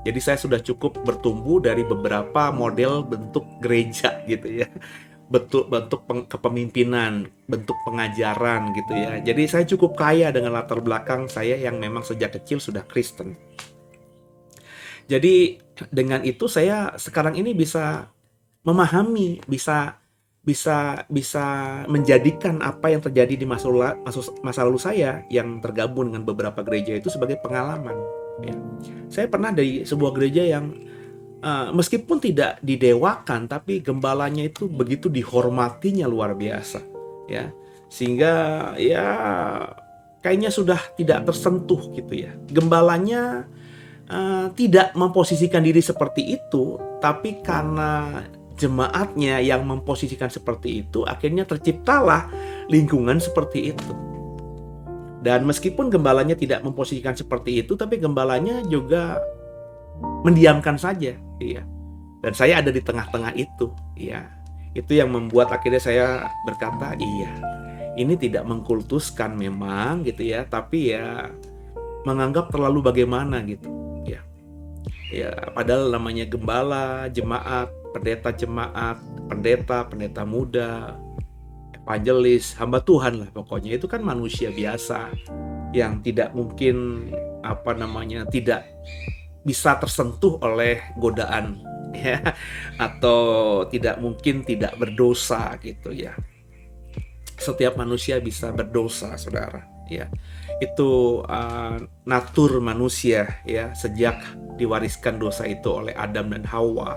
Jadi saya sudah cukup bertumbuh dari beberapa model bentuk gereja gitu ya. Bentuk kepemimpinan, bentuk pengajaran gitu ya. Jadi saya cukup kaya dengan latar belakang saya yang memang sejak kecil sudah Kristen. Jadi dengan itu saya sekarang ini bisa memahami, bisa menjadikan apa yang terjadi di masa lalu saya yang tergabung dengan beberapa gereja itu sebagai pengalaman. Ya. Saya pernah dari sebuah gereja yang meskipun tidak didewakan, tapi gembalanya itu begitu dihormatinya luar biasa, ya, sehingga ya kayaknya sudah tidak tersentuh gitu ya. Gembalanya tidak memposisikan diri seperti itu, tapi karena jemaatnya yang memposisikan seperti itu, akhirnya terciptalah lingkungan seperti itu. Dan meskipun gembalanya tidak memposisikan seperti itu, tapi gembalanya juga mendiamkan saja, iya. Dan saya ada di tengah-tengah itu, iya. Itu yang membuat akhirnya saya berkata, iya, ini tidak mengkultuskan memang gitu ya, tapi ya menganggap terlalu bagaimana gitu, ya. Ya, padahal namanya gembala, jemaat, pendeta muda, evangelis, hamba Tuhan lah pokoknya. Itu kan manusia biasa yang tidak mungkin tidak bisa tersentuh oleh godaan ya, atau tidak mungkin tidak berdosa gitu ya. Setiap manusia bisa berdosa, saudara ya. Itu natur manusia ya, sejak diwariskan dosa itu oleh Adam dan Hawa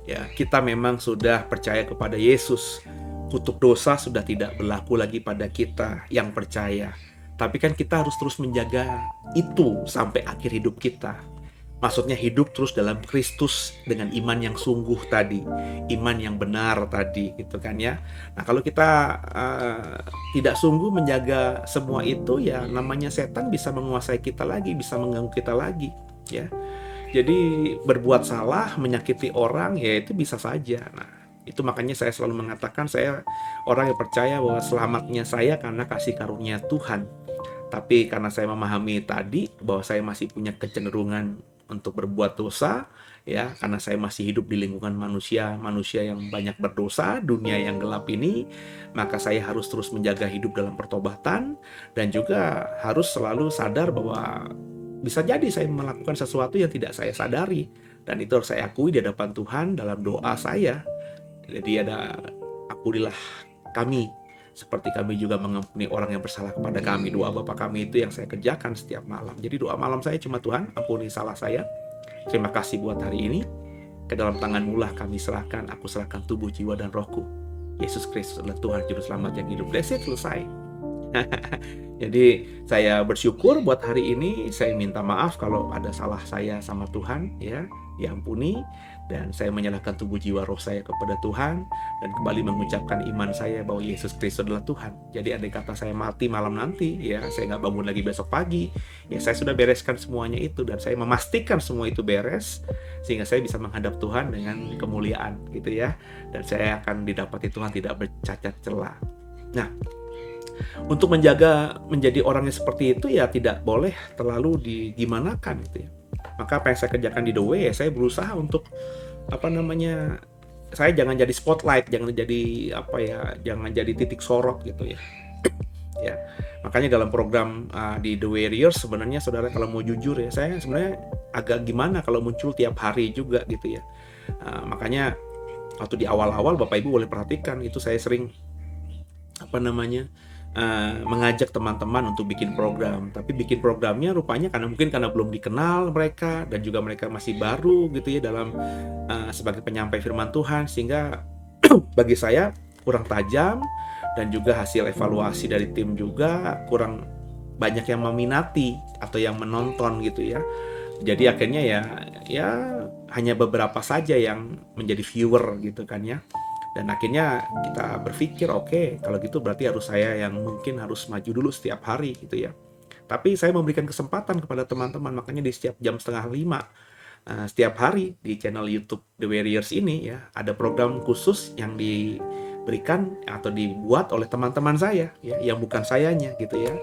ya. Kita memang sudah percaya kepada Yesus, kutuk dosa sudah tidak berlaku lagi pada kita yang percaya. Tapi kan kita harus terus menjaga itu sampai akhir hidup kita. Maksudnya hidup terus dalam Kristus dengan iman yang sungguh tadi, iman yang benar tadi gitu kan ya. Nah kalau kita tidak sungguh menjaga semua itu ya, namanya setan bisa menguasai kita lagi, bisa mengganggu kita lagi ya. Jadi berbuat salah, menyakiti orang ya itu bisa saja. Nah itu makanya saya selalu mengatakan saya orang yang percaya bahwa selamatnya saya karena kasih karunia Tuhan. Tapi karena saya memahami tadi bahwa saya masih punya kecenderungan untuk berbuat dosa, ya, karena saya masih hidup di lingkungan manusia yang banyak berdosa, dunia yang gelap ini, maka saya harus terus menjaga hidup dalam pertobatan dan juga harus selalu sadar bahwa bisa jadi saya melakukan sesuatu yang tidak saya sadari, dan itu harus saya akui di hadapan Tuhan dalam doa saya. Jadi ampunilah kami seperti kami juga mengampuni orang yang bersalah kepada kami. Doa Bapa kami itu yang saya kerjakan setiap malam. Jadi doa malam saya cuma, Tuhan ampuni salah saya. Terima kasih buat hari ini. Ke dalam tangan-Mu lah kami serahkan. Aku serahkan tubuh, jiwa, dan rohku. Yesus Kristus adalah Tuhan Juru Selamat yang hidup. That's it, selesai. Jadi saya bersyukur buat hari ini. Saya minta maaf kalau ada salah saya sama Tuhan, ya, diampuni. Dan saya menyerahkan tubuh jiwa roh saya kepada Tuhan dan kembali mengucapkan iman saya bahwa Yesus Kristus adalah Tuhan. Jadi andai kata saya mati malam nanti, ya saya nggak bangun lagi besok pagi, ya saya sudah bereskan semuanya itu dan saya memastikan semua itu beres sehingga saya bisa menghadap Tuhan dengan kemuliaan, gitu ya. Dan saya akan didapati Tuhan tidak bercacat celah. Nah, untuk menjadi orang yang seperti itu ya tidak boleh terlalu digimanakan, gitu ya. Maka apa yang saya kerjakan di The Way, saya berusaha untuk saya jangan jadi spotlight, jangan jadi titik sorot, gitu ya. Ya, makanya dalam program di The Warriors sebenarnya saudara kalau mau jujur ya, saya sebenarnya agak gimana kalau muncul tiap hari juga, gitu ya. Makanya waktu di awal-awal Bapak Ibu boleh perhatikan itu saya sering mengajak teman-teman untuk bikin program, tapi bikin programnya rupanya karena belum dikenal mereka dan juga mereka masih baru, gitu ya, dalam sebagai penyampai firman Tuhan, sehingga bagi saya kurang tajam dan juga hasil evaluasi dari tim juga kurang banyak yang meminati atau yang menonton, gitu ya. Jadi akhirnya ya hanya beberapa saja yang menjadi viewer, gitu kan ya. Dan akhirnya kita berpikir, oke, kalau gitu berarti saya yang mungkin harus maju dulu setiap hari, gitu ya. Tapi saya memberikan kesempatan kepada teman-teman, makanya di setiap jam 4:30 setiap hari di channel YouTube The Warriors ini ya, ada program khusus yang diberikan atau dibuat oleh teman-teman saya ya, yang bukan sayanya, gitu ya.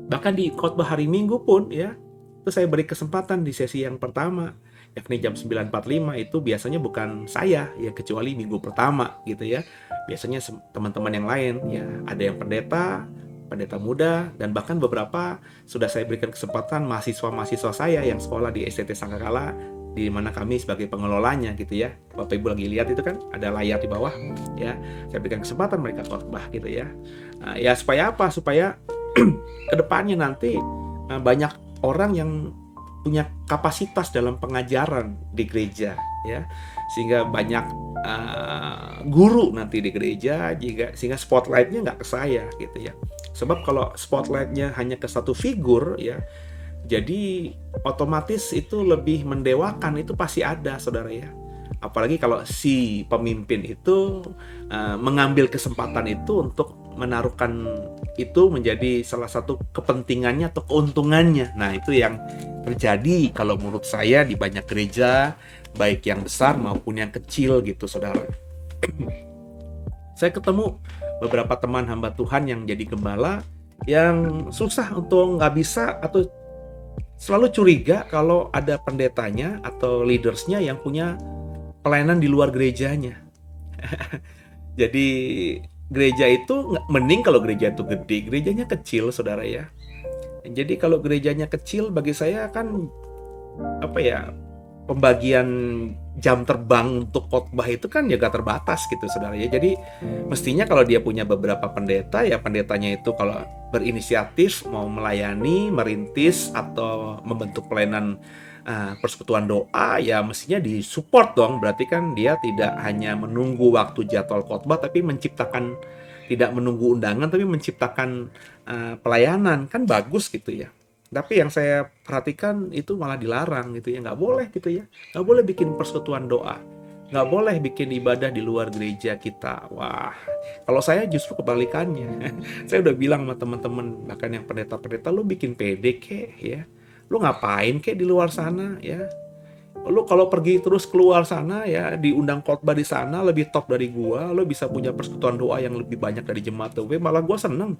Bahkan di khotbah hari Minggu pun ya, itu saya beri kesempatan di sesi yang pertama, yakni jam 9:45 itu biasanya bukan saya ya, kecuali minggu pertama, gitu ya. Biasanya teman-teman yang lain ya, ada yang pendeta muda, dan bahkan beberapa sudah saya berikan kesempatan mahasiswa-mahasiswa saya yang sekolah di STT Sangkakala, di mana kami sebagai pengelolanya, gitu ya. Bapak Ibu lagi lihat itu kan ada layar di bawah ya, saya berikan kesempatan mereka khotbah, gitu ya. Ya supaya apa? Supaya kedepannya nanti banyak orang yang punya kapasitas dalam pengajaran di gereja ya, sehingga banyak guru nanti di gereja, sehingga spotlightnya nggak ke saya, gitu ya. Sebab kalau spotlightnya hanya ke satu figur ya, jadi otomatis itu lebih mendewakan, itu pasti ada, saudara ya. Apalagi kalau si pemimpin itu mengambil kesempatan itu untuk menaruhkan itu menjadi salah satu kepentingannya atau keuntungannya. Nah, itu yang terjadi kalau menurut saya di banyak gereja, baik yang besar maupun yang kecil, gitu, saudara. Saya ketemu beberapa teman hamba Tuhan yang jadi gembala yang susah untuk nggak bisa atau selalu curiga kalau ada pendetanya atau leadersnya yang punya pelayanan di luar gerejanya. Jadi gereja itu mending kalau gereja itu gede, gerejanya kecil, saudara ya. Jadi kalau gerejanya kecil, bagi saya kan pembagian jam terbang untuk khotbah itu kan juga terbatas, gitu, saudara ya. Jadi mestinya kalau dia punya beberapa pendeta, ya pendetanya itu kalau berinisiatif mau melayani, merintis atau membentuk pelayanan persekutuan doa, ya mestinya disupport dong. Berarti kan dia tidak hanya menunggu waktu jadwal khotbah, tapi tidak menunggu undangan, tapi menciptakan pelayanan, kan bagus, gitu ya. Tapi yang saya perhatikan itu malah dilarang, gitu ya, nggak boleh, gitu ya, nggak boleh bikin persekutuan doa, nggak boleh bikin ibadah di luar gereja kita. Wah, kalau saya justru kebalikannya. Saya udah bilang sama teman-teman, bahkan yang pendeta-pendeta, lu bikin PD kek ya, lu ngapain kek di luar sana ya, lu kalau pergi terus keluar sana ya, diundang khotbah di sana lebih top dari gua, lu bisa punya persekutuan doa yang lebih banyak dari jemaat TW, malah gua seneng.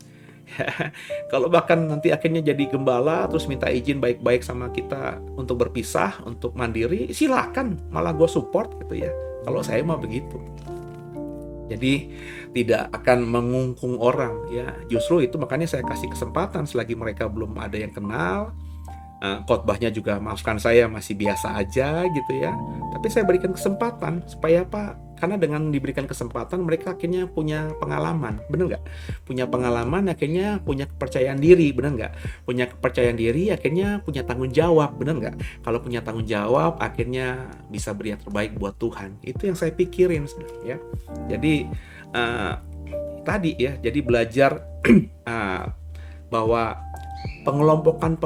Kalau bahkan nanti akhirnya jadi gembala terus minta izin baik-baik sama kita untuk berpisah, untuk mandiri, silakan, malah gua support, gitu ya. Kalau saya mah begitu. Jadi tidak akan mengungkung orang ya, justru itu makanya saya kasih kesempatan selagi mereka belum ada yang kenal. Khotbahnya juga maafkan saya masih biasa aja, gitu ya. Tapi saya berikan kesempatan supaya apa? Karena dengan diberikan kesempatan mereka akhirnya punya pengalaman, bener nggak? Punya pengalaman akhirnya punya kepercayaan diri, bener nggak? Punya kepercayaan diri akhirnya punya tanggung jawab, bener nggak? Kalau punya tanggung jawab akhirnya bisa beri yang terbaik buat Tuhan. Itu yang saya pikirin sebenarnya ya. Jadi tadi ya, jadi belajar bahwa pengelompokan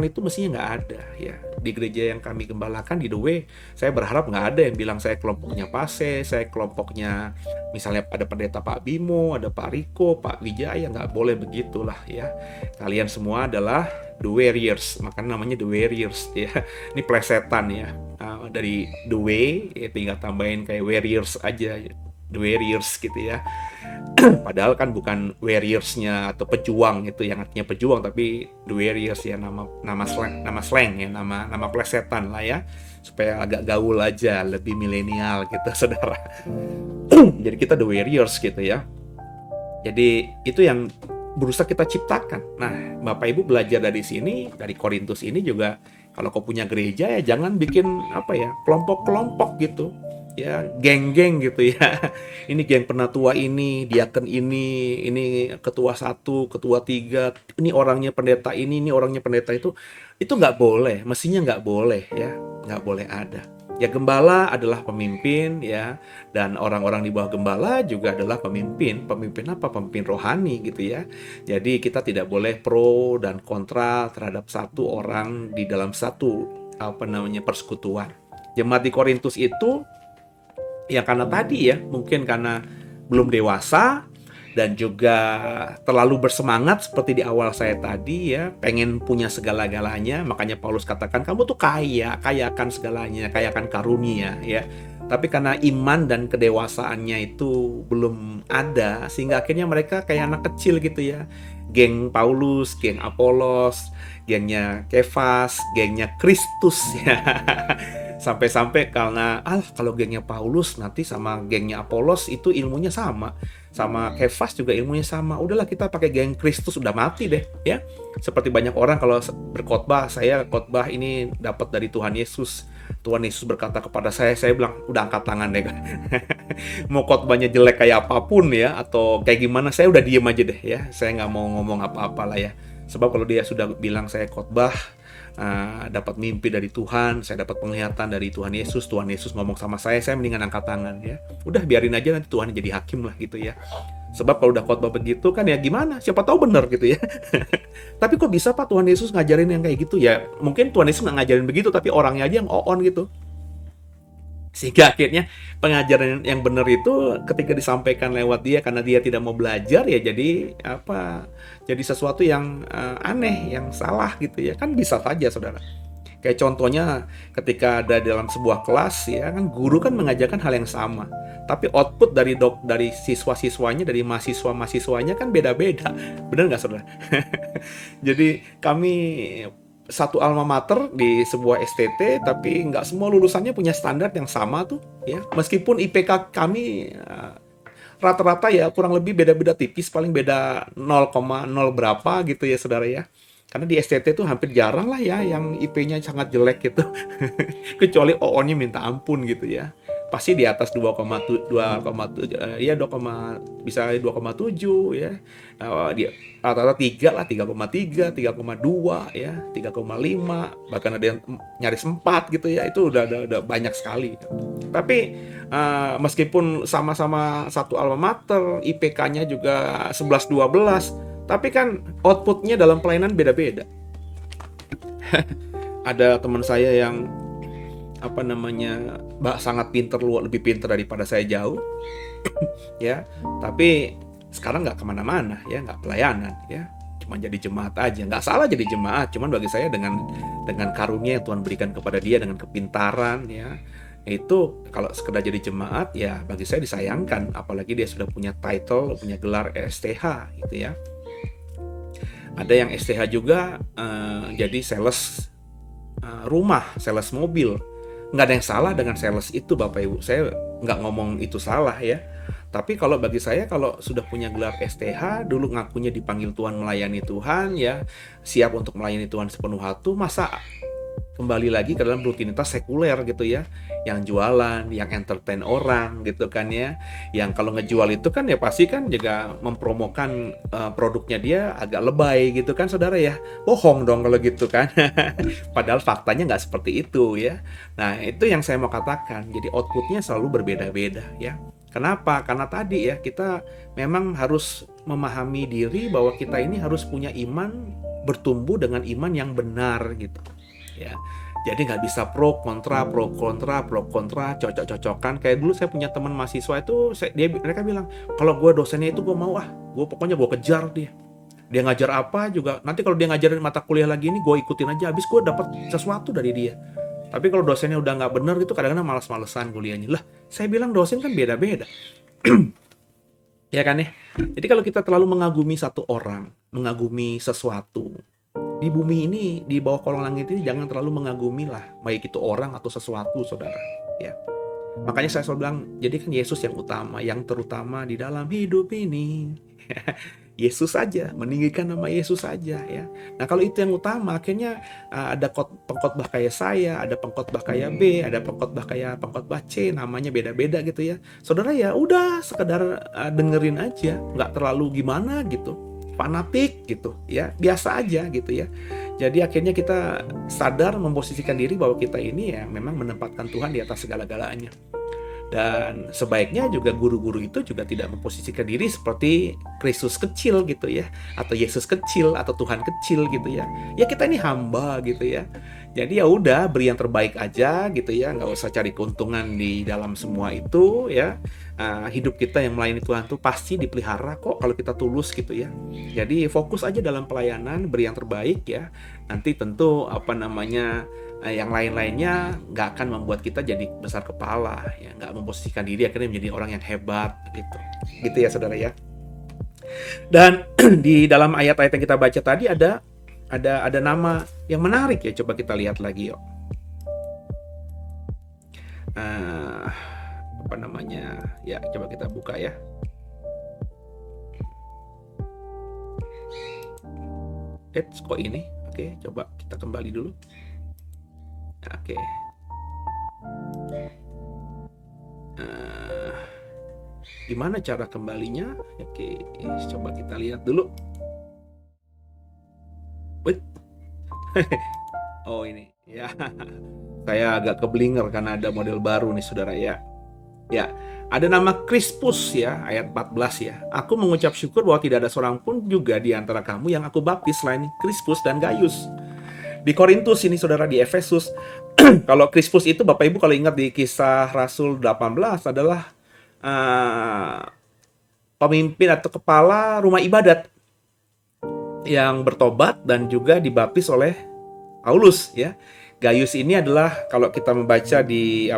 itu mestinya nggak ada ya. Di gereja yang kami gembalakan di The Way, saya berharap nggak ada yang bilang saya kelompoknya Pase, saya kelompoknya misalnya ada pendeta Pak Bimo, ada Pak Riko, Pak Wijaya, nggak boleh begitulah ya. Kalian semua adalah The Warriors, makanya namanya The Warriors ya. Ini plesetan ya, dari The Way ya, tinggal tambahin kayak Warriors aja, The Warriors gitu ya. Padahal kan bukan warriors-nya atau pejuang itu yang artinya pejuang, tapi the warriors ya, nama slang ya, nama plesetan lah ya, supaya agak gaul aja, lebih milenial gitu saudara. Jadi kita the warriors gitu ya. Jadi itu yang berusaha kita ciptakan. Nah, Bapak Ibu belajar dari sini, dari Korintus ini juga, kalau kau punya gereja ya jangan bikin kelompok-kelompok gitu. Ya, geng-geng gitu ya. Ini geng penatua ini, diaken ini ketua 1, ketua 3, ini orangnya pendeta ini orangnya pendeta itu nggak boleh, mestinya nggak boleh ya, nggak boleh ada. Ya, gembala adalah pemimpin ya, dan orang-orang di bawah gembala juga adalah pemimpin apa? Pemimpin rohani gitu ya. Jadi kita tidak boleh pro dan kontra terhadap satu orang di dalam satu persekutuan. Jemaat di Korintus itu ya karena tadi ya, mungkin karena belum dewasa dan juga terlalu bersemangat seperti di awal saya tadi ya, pengen punya segala-galanya, makanya Paulus katakan kamu tuh kaya akan segalanya, kaya akan karunia ya. Tapi karena iman dan kedewasaannya itu belum ada, sehingga akhirnya mereka kayak anak kecil gitu ya. Geng Paulus, geng Apolos, gengnya Kefas, gengnya Kristus ya. Sampai-sampai karena kalau gengnya Paulus nanti sama gengnya Apolos itu ilmunya sama Kefas juga ilmunya sama. Udahlah kita pakai geng Kristus, udah mati deh ya. Seperti banyak orang kalau berkhotbah, saya khotbah ini dapat dari Tuhan Yesus. Tuhan Yesus berkata kepada saya bilang udah angkat tangan deh. Mau khotbahnya jelek kayak apapun ya, atau kayak gimana, saya udah diem aja deh ya. Saya nggak mau ngomong apa-apa lah ya. Sebab kalau dia sudah bilang saya khotbah dapat mimpi dari Tuhan, saya dapat penglihatan dari Tuhan Yesus ngomong sama saya mendingan angkat tangan ya. Udah biarin aja, nanti Tuhan jadi hakim lah gitu ya. Sebab kalau udah khotbah begitu kan ya gimana, siapa tahu benar gitu ya. Tapi kok bisa Pak Tuhan Yesus ngajarin yang kayak gitu ya? Mungkin Tuhan Yesus nggak ngajarin begitu, tapi orangnya aja yang on gitu. Sehingga akhirnya pengajaran yang benar itu ketika disampaikan lewat dia, karena dia tidak mau belajar ya jadi jadi sesuatu yang aneh, yang salah gitu ya. Kan bisa saja saudara. Kayak contohnya ketika ada dalam sebuah kelas ya kan, guru kan mengajarkan hal yang sama, tapi output dari siswa-siswanya, dari mahasiswa-mahasiswanya kan beda-beda. Benar nggak saudara? Jadi kami satu alma mater di sebuah STT, tapi nggak semua lulusannya punya standar yang sama tuh ya. Meskipun IPK kami rata-rata ya kurang lebih beda-beda tipis, paling beda 0,0 berapa gitu ya saudara ya. Karena di STT tuh hampir jarang lah ya yang IP-nya sangat jelek gitu. Kecuali OO-nya minta ampun gitu ya. Pasti di atas 2,7 ya, 2, bisa 2,7 ya. Dia rata-rata 3 lah, 3,3, 3,2 ya, 3,5, bahkan ada yang nyaris 4 gitu ya. Itu udah banyak sekali. Tapi meskipun sama-sama satu alma mater, IPK-nya juga 11-12, tapi kan outputnya dalam pelayanan beda-beda. Ada teman saya yang sangat pinter, lebih pinter daripada saya jauh ya, tapi sekarang nggak kemana-mana ya, nggak pelayanan ya, cuma jadi jemaat aja. Nggak salah jadi jemaat, cuman bagi saya dengan karunia yang Tuhan berikan kepada dia, dengan kepintaran ya, itu kalau sekedar jadi jemaat ya bagi saya disayangkan, apalagi dia sudah punya title, punya gelar STH gitu ya. Ada yang STH juga jadi sales rumah, sales mobil. Nggak ada yang salah dengan sales itu Bapak Ibu, saya nggak ngomong itu salah ya. Tapi kalau bagi saya, kalau sudah punya gelar STH, dulu ngakunya dipanggil Tuhan, melayani Tuhan ya, siap untuk melayani Tuhan sepenuh hati, masa kembali lagi ke dalam rutinitas sekuler gitu ya, yang jualan, yang entertain orang gitu kan ya, yang kalau ngejual itu kan ya pasti kan juga mempromokan produknya dia agak lebay gitu kan saudara ya, bohong dong kalau gitu kan. Padahal faktanya nggak seperti itu ya. Nah itu yang saya mau katakan, jadi outputnya selalu berbeda-beda ya. Kenapa? Karena tadi ya kita memang harus memahami diri bahwa kita ini harus punya iman, bertumbuh dengan iman yang benar gitu ya. Jadi nggak bisa pro kontra, cocok-cocokan. Kayak dulu saya punya teman mahasiswa itu, mereka bilang kalau gue dosennya itu gue mau gue pokoknya gue kejar dia. Dia ngajar apa juga, nanti kalau dia ngajarin mata kuliah lagi ini gue ikutin aja, habis gue dapat sesuatu dari dia. Tapi kalau dosennya udah nggak bener gitu, kadang-kadang malas-malesan kuliahnya. Lah, saya bilang dosen kan beda-beda. Ya kan ya? Jadi kalau kita terlalu mengagumi satu orang, mengagumi sesuatu, di bumi ini, di bawah kolong langit ini jangan terlalu mengagumi lah, baik itu orang atau sesuatu, saudara. Ya. Makanya saya selalu bilang, jadi kan Yesus yang utama, yang terutama di dalam hidup ini. Yesus saja, meninggikan nama Yesus saja ya. Nah kalau itu yang utama, akhirnya ada pengkhotbah kayak saya, ada pengkhotbah kayak B, ada pengkhotbah kayak pengkhotbah C, namanya beda-beda gitu ya. Saudara ya udah sekedar dengerin aja, nggak terlalu gimana gitu, fanatik gitu ya, biasa aja gitu ya. Jadi akhirnya kita sadar memposisikan diri bahwa kita ini ya memang menempatkan Tuhan di atas segala-galanya. Dan sebaiknya juga guru-guru itu juga tidak memposisikan diri seperti Kristus kecil gitu ya, atau Yesus kecil, atau Tuhan kecil gitu ya. Ya kita ini hamba gitu ya. Jadi ya udah beri yang terbaik aja gitu ya, nggak usah cari keuntungan di dalam semua itu ya. Hidup kita yang melayani Tuhan tuh pasti dipelihara kok kalau kita tulus gitu ya. Jadi fokus aja dalam pelayanan, beri yang terbaik ya. Nanti tentu yang lain-lainnya nggak akan membuat kita jadi besar kepala ya, nggak memposisikan diri akhirnya menjadi orang yang hebat gitu ya saudara ya. Dan di dalam ayat-ayat yang kita baca tadi ada nama yang menarik ya, coba kita lihat lagi yuk. Ya coba kita buka ya. Kok ini? Oke, coba kita kembali dulu. Oke. Gimana cara kembalinya? Oke, coba kita lihat dulu. Wait. Oh ini, ya. Saya agak keblinger karena ada model baru nih saudara ya. Ya, ada nama Crispus ya, ayat 14 ya. Aku mengucap syukur bahwa tidak ada seorang pun juga di antara kamu yang aku baptis selain Crispus dan Gaius. Di Korintus ini saudara, di Efesus, kalau Crispus itu Bapak Ibu kalau ingat di Kisah Rasul 18 adalah pemimpin atau kepala rumah ibadat yang bertobat dan juga dibaptis oleh Paulus ya. Gaius ini adalah kalau kita membaca di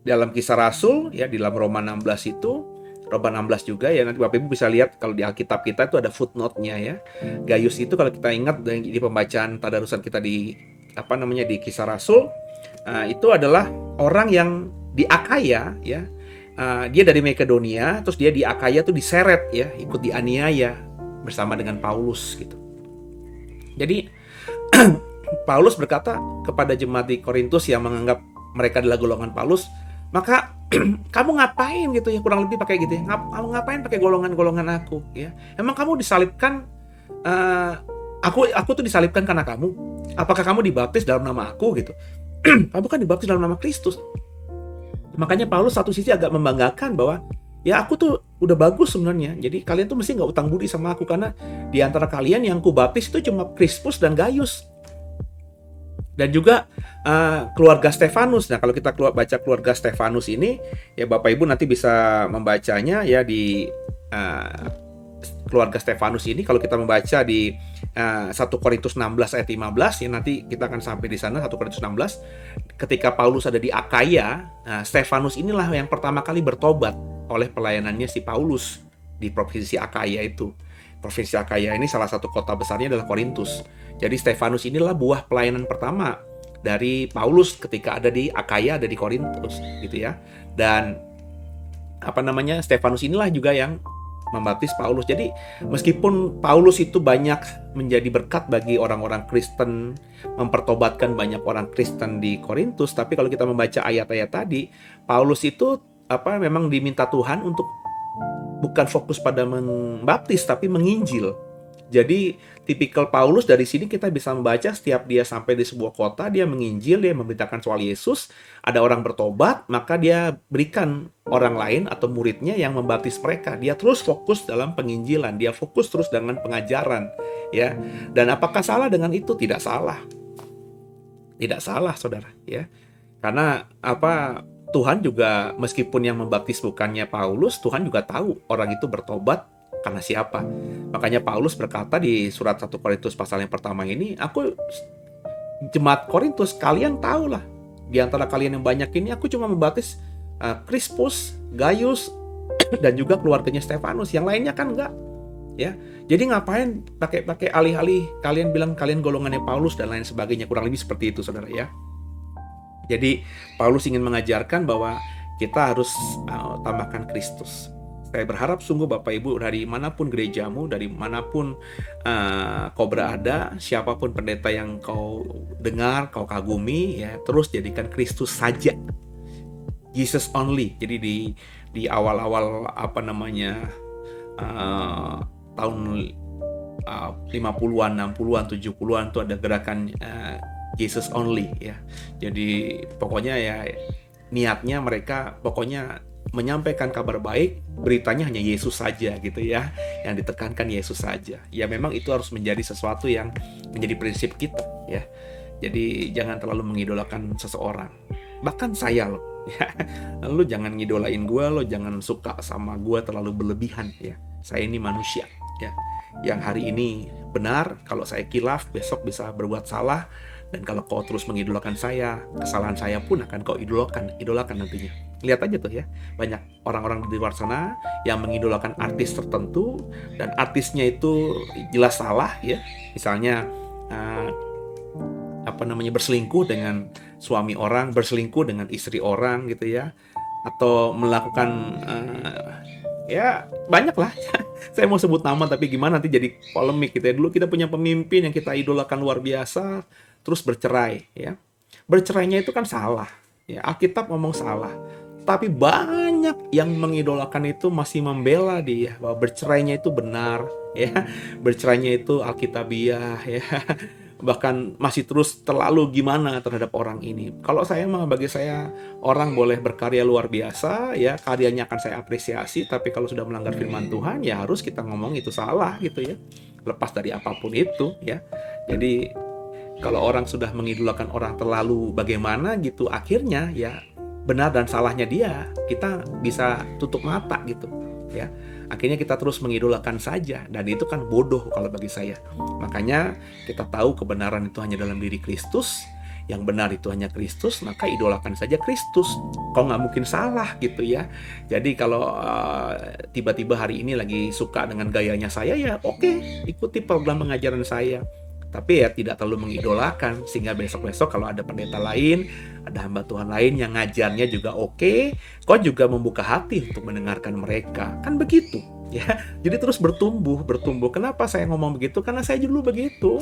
dalam Kisah Rasul ya, di dalam Roma 16 itu, Roma 16 juga ya, nanti Bapak Ibu bisa lihat kalau di Alkitab kita itu ada footnote-nya ya. Gaius itu kalau kita ingat di pembacaan tadarusan kita di Kisah Rasul, itu adalah orang yang di Akaya ya. Dia dari Makedonia, terus dia di Akaya tuh diseret ya, ikut dianiaya bersama dengan Paulus gitu. Jadi Paulus berkata kepada jemaat di Korintus yang menganggap mereka adalah golongan Paulus, maka kamu ngapain gitu ya, kurang lebih pakai gitu ya. Kamu ngapain pakai golongan-golongan aku ya? Emang kamu disalibkan, aku tuh disalibkan karena kamu. Apakah kamu dibaptis dalam nama aku gitu? Kamu kan dibaptis dalam nama Kristus. Makanya Paulus satu sisi agak membanggakan bahwa ya aku tuh udah bagus sebenarnya. Jadi kalian tuh mesti nggak utang budi sama aku, karena di antara kalian yang ku baptis itu cuma Crispus dan Gaius. Dan juga keluarga Stefanus. Nah kalau kita baca keluarga Stefanus ini, ya Bapak Ibu nanti bisa membacanya ya di keluarga Stefanus ini. Kalau kita membaca di 1 Korintus 16 ayat 15 ya, nanti kita akan sampai di sana. 1 Korintus 16, ketika Paulus ada di Akaya, Stefanus inilah yang pertama kali bertobat oleh pelayanannya si Paulus di provinsi Akaya itu. Provinsi Akaya ini salah satu kota besarnya adalah Korintus. Jadi Stefanus inilah buah pelayanan pertama dari Paulus ketika ada di Akaya, ada di Korintus gitu ya. Dan Stefanus inilah juga yang membaptis Paulus. Jadi meskipun Paulus itu banyak menjadi berkat bagi orang-orang Kristen, mempertobatkan banyak orang Kristen di Korintus, tapi kalau kita membaca ayat-ayat tadi, Paulus itu memang diminta Tuhan untuk bukan fokus pada membaptis tapi menginjil. Jadi tipikal Paulus dari sini kita bisa membaca setiap dia sampai di sebuah kota, dia menginjil, dia memberitakan soal Yesus, ada orang bertobat, maka dia berikan orang lain atau muridnya yang membaptis mereka. Dia terus fokus dalam penginjilan, dia fokus terus dengan pengajaran, ya. Dan apakah salah dengan itu? Tidak salah. Tidak salah, Saudara, ya. Karena Tuhan juga meskipun yang membaptis bukannya Paulus, Tuhan juga tahu orang itu bertobat karena siapa. Makanya Paulus berkata di surat 1 Korintus pasal yang pertama ini, jemaat Korintus, kalian tahulah, di antara kalian yang banyak ini, aku cuma membaptis Krispus, Gaius, dan juga keluarganya Stefanus. Yang lainnya kan enggak. Ya, jadi ngapain pakai alih-alih kalian bilang kalian golongannya Paulus dan lain sebagainya. Kurang lebih seperti itu, saudara ya. Jadi Paulus ingin mengajarkan bahwa kita harus tambahkan Kristus. Saya berharap sungguh Bapak Ibu dari manapun gerejamu, dari manapun kau berada, siapapun pendeta yang kau dengar, kau kagumi, ya terus jadikan Kristus saja, Jesus only. Jadi di awal-awal tahun 50-an, 60-an, 70-an tuh ada gerakan Jesus only ya. Jadi pokoknya ya niatnya mereka pokoknya menyampaikan kabar baik, beritanya hanya Yesus saja gitu ya. Yang ditekankan Yesus saja. Ya memang itu harus menjadi sesuatu yang menjadi prinsip kita ya. Jadi jangan terlalu mengidolakan seseorang. Bahkan saya loh ya. Lu jangan ngidolain gue, lo jangan suka sama gue terlalu berlebihan ya. Saya ini manusia ya. Yang hari ini benar, kalau saya kilaf besok bisa berbuat salah. Dan kalau kau terus mengidolakan saya, kesalahan saya pun akan kau idolakan nantinya. Lihat aja tuh ya, banyak orang-orang di luar sana yang mengidolakan artis tertentu dan artisnya itu jelas salah ya. Misalnya berselingkuh dengan suami orang, berselingkuh dengan istri orang gitu ya, atau melakukan ya banyak lah. Saya mau sebut nama tapi gimana nanti jadi polemik gitu ya. Dulu kita punya pemimpin yang kita idolakan luar biasa, terus bercerai ya. Bercerainya itu kan salah ya, Alkitab ngomong salah. Tapi banyak yang mengidolakan itu masih membela dia bahwa bercerainya itu benar ya. Bercerainya itu alkitabiah ya. Bahkan masih terus terlalu gimana terhadap orang ini. Kalau bagi saya orang boleh berkarya luar biasa ya, karyanya akan saya apresiasi, tapi kalau sudah melanggar firman Tuhan ya harus kita ngomong itu salah gitu ya. Lepas dari apapun itu ya. Jadi kalau orang sudah mengidolakan orang terlalu bagaimana gitu, akhirnya ya benar dan salahnya dia kita bisa tutup mata gitu ya. Akhirnya kita terus mengidolakan saja, dan itu kan bodoh kalau bagi saya. Makanya kita tahu kebenaran itu hanya dalam diri Kristus, yang benar itu hanya Kristus, maka idolakan saja Kristus. Kau nggak mungkin salah gitu ya. Jadi kalau tiba-tiba hari ini lagi suka dengan gayanya saya, ya oke, ikuti program pengajaran saya. Tapi ya tidak terlalu mengidolakan, sehingga besok-besok kalau ada pendeta lain, ada hamba Tuhan lain yang ngajarnya juga oke, kau juga membuka hati untuk mendengarkan mereka. Kan begitu ya. Jadi terus bertumbuh. Kenapa saya ngomong begitu? Karena saya dulu begitu.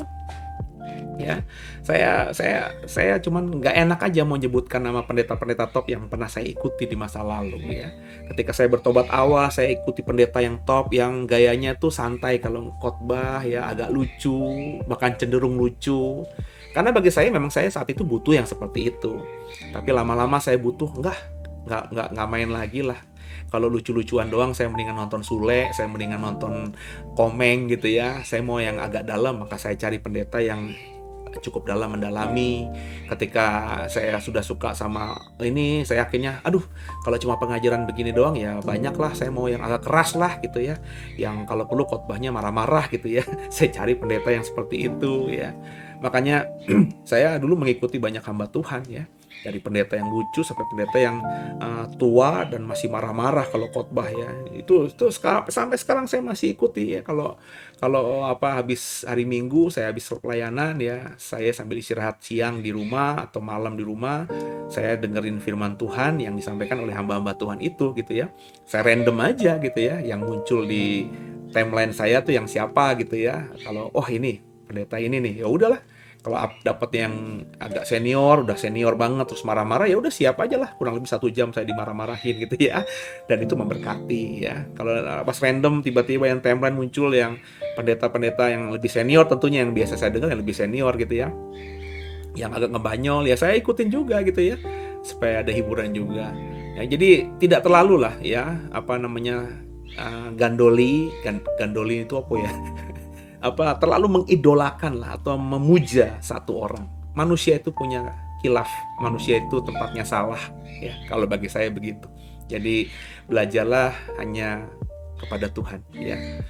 Ya, saya cuman nggak enak aja mau menyebutkan nama pendeta-pendeta top yang pernah saya ikuti di masa lalu ya. Ketika saya bertobat awal, saya ikuti pendeta yang top, yang gayanya tuh santai kalau khotbah ya, agak lucu, bahkan cenderung lucu. Karena bagi saya memang saya saat itu butuh yang seperti itu. Tapi lama-lama saya butuh nggak main lagi lah. Kalau lucu-lucuan doang, saya mendingan nonton Sule, saya mendingan nonton Komeng gitu ya. Saya mau yang agak dalam, maka saya cari pendeta yang cukup dalam mendalami. Ketika saya sudah suka sama ini, saya akhirnya kalau cuma pengajaran begini doang ya banyak lah, saya mau yang agak keras lah gitu ya, yang kalau perlu khotbahnya marah-marah gitu ya. Saya cari pendeta yang seperti itu ya. Makanya saya dulu mengikuti banyak hamba Tuhan ya, Dari pendeta yang lucu sampai pendeta yang tua dan masih marah-marah kalau khotbah ya. Itu sampai sekarang saya masih ikuti ya. Kalau kalau habis hari Minggu, saya habis pelayanan ya, saya sambil istirahat siang di rumah atau malam di rumah, saya dengerin firman Tuhan yang disampaikan oleh hamba-hamba Tuhan itu gitu ya. Saya random aja gitu ya, yang muncul di timeline saya tuh yang siapa gitu ya. Kalau ini pendeta ini nih, ya udahlah. Kalau dapat yang agak senior, udah senior banget terus marah-marah, ya udah siap aja lah. Kurang lebih 1 jam saya dimarah-marahin gitu ya. Dan itu memberkati ya. Kalau pas random tiba-tiba yang timeline muncul yang pendeta-pendeta yang lebih senior, tentunya yang biasa saya dengar yang lebih senior gitu ya, yang agak ngebanyol ya saya ikutin juga gitu ya, supaya ada hiburan juga ya. Jadi tidak terlalu lah ya gandoli itu apa ya terlalu mengidolakan lah atau memuja satu orang. Manusia itu punya khilaf, manusia itu tempatnya salah ya, kalau bagi saya begitu. Jadi belajarlah hanya kepada Tuhan ya,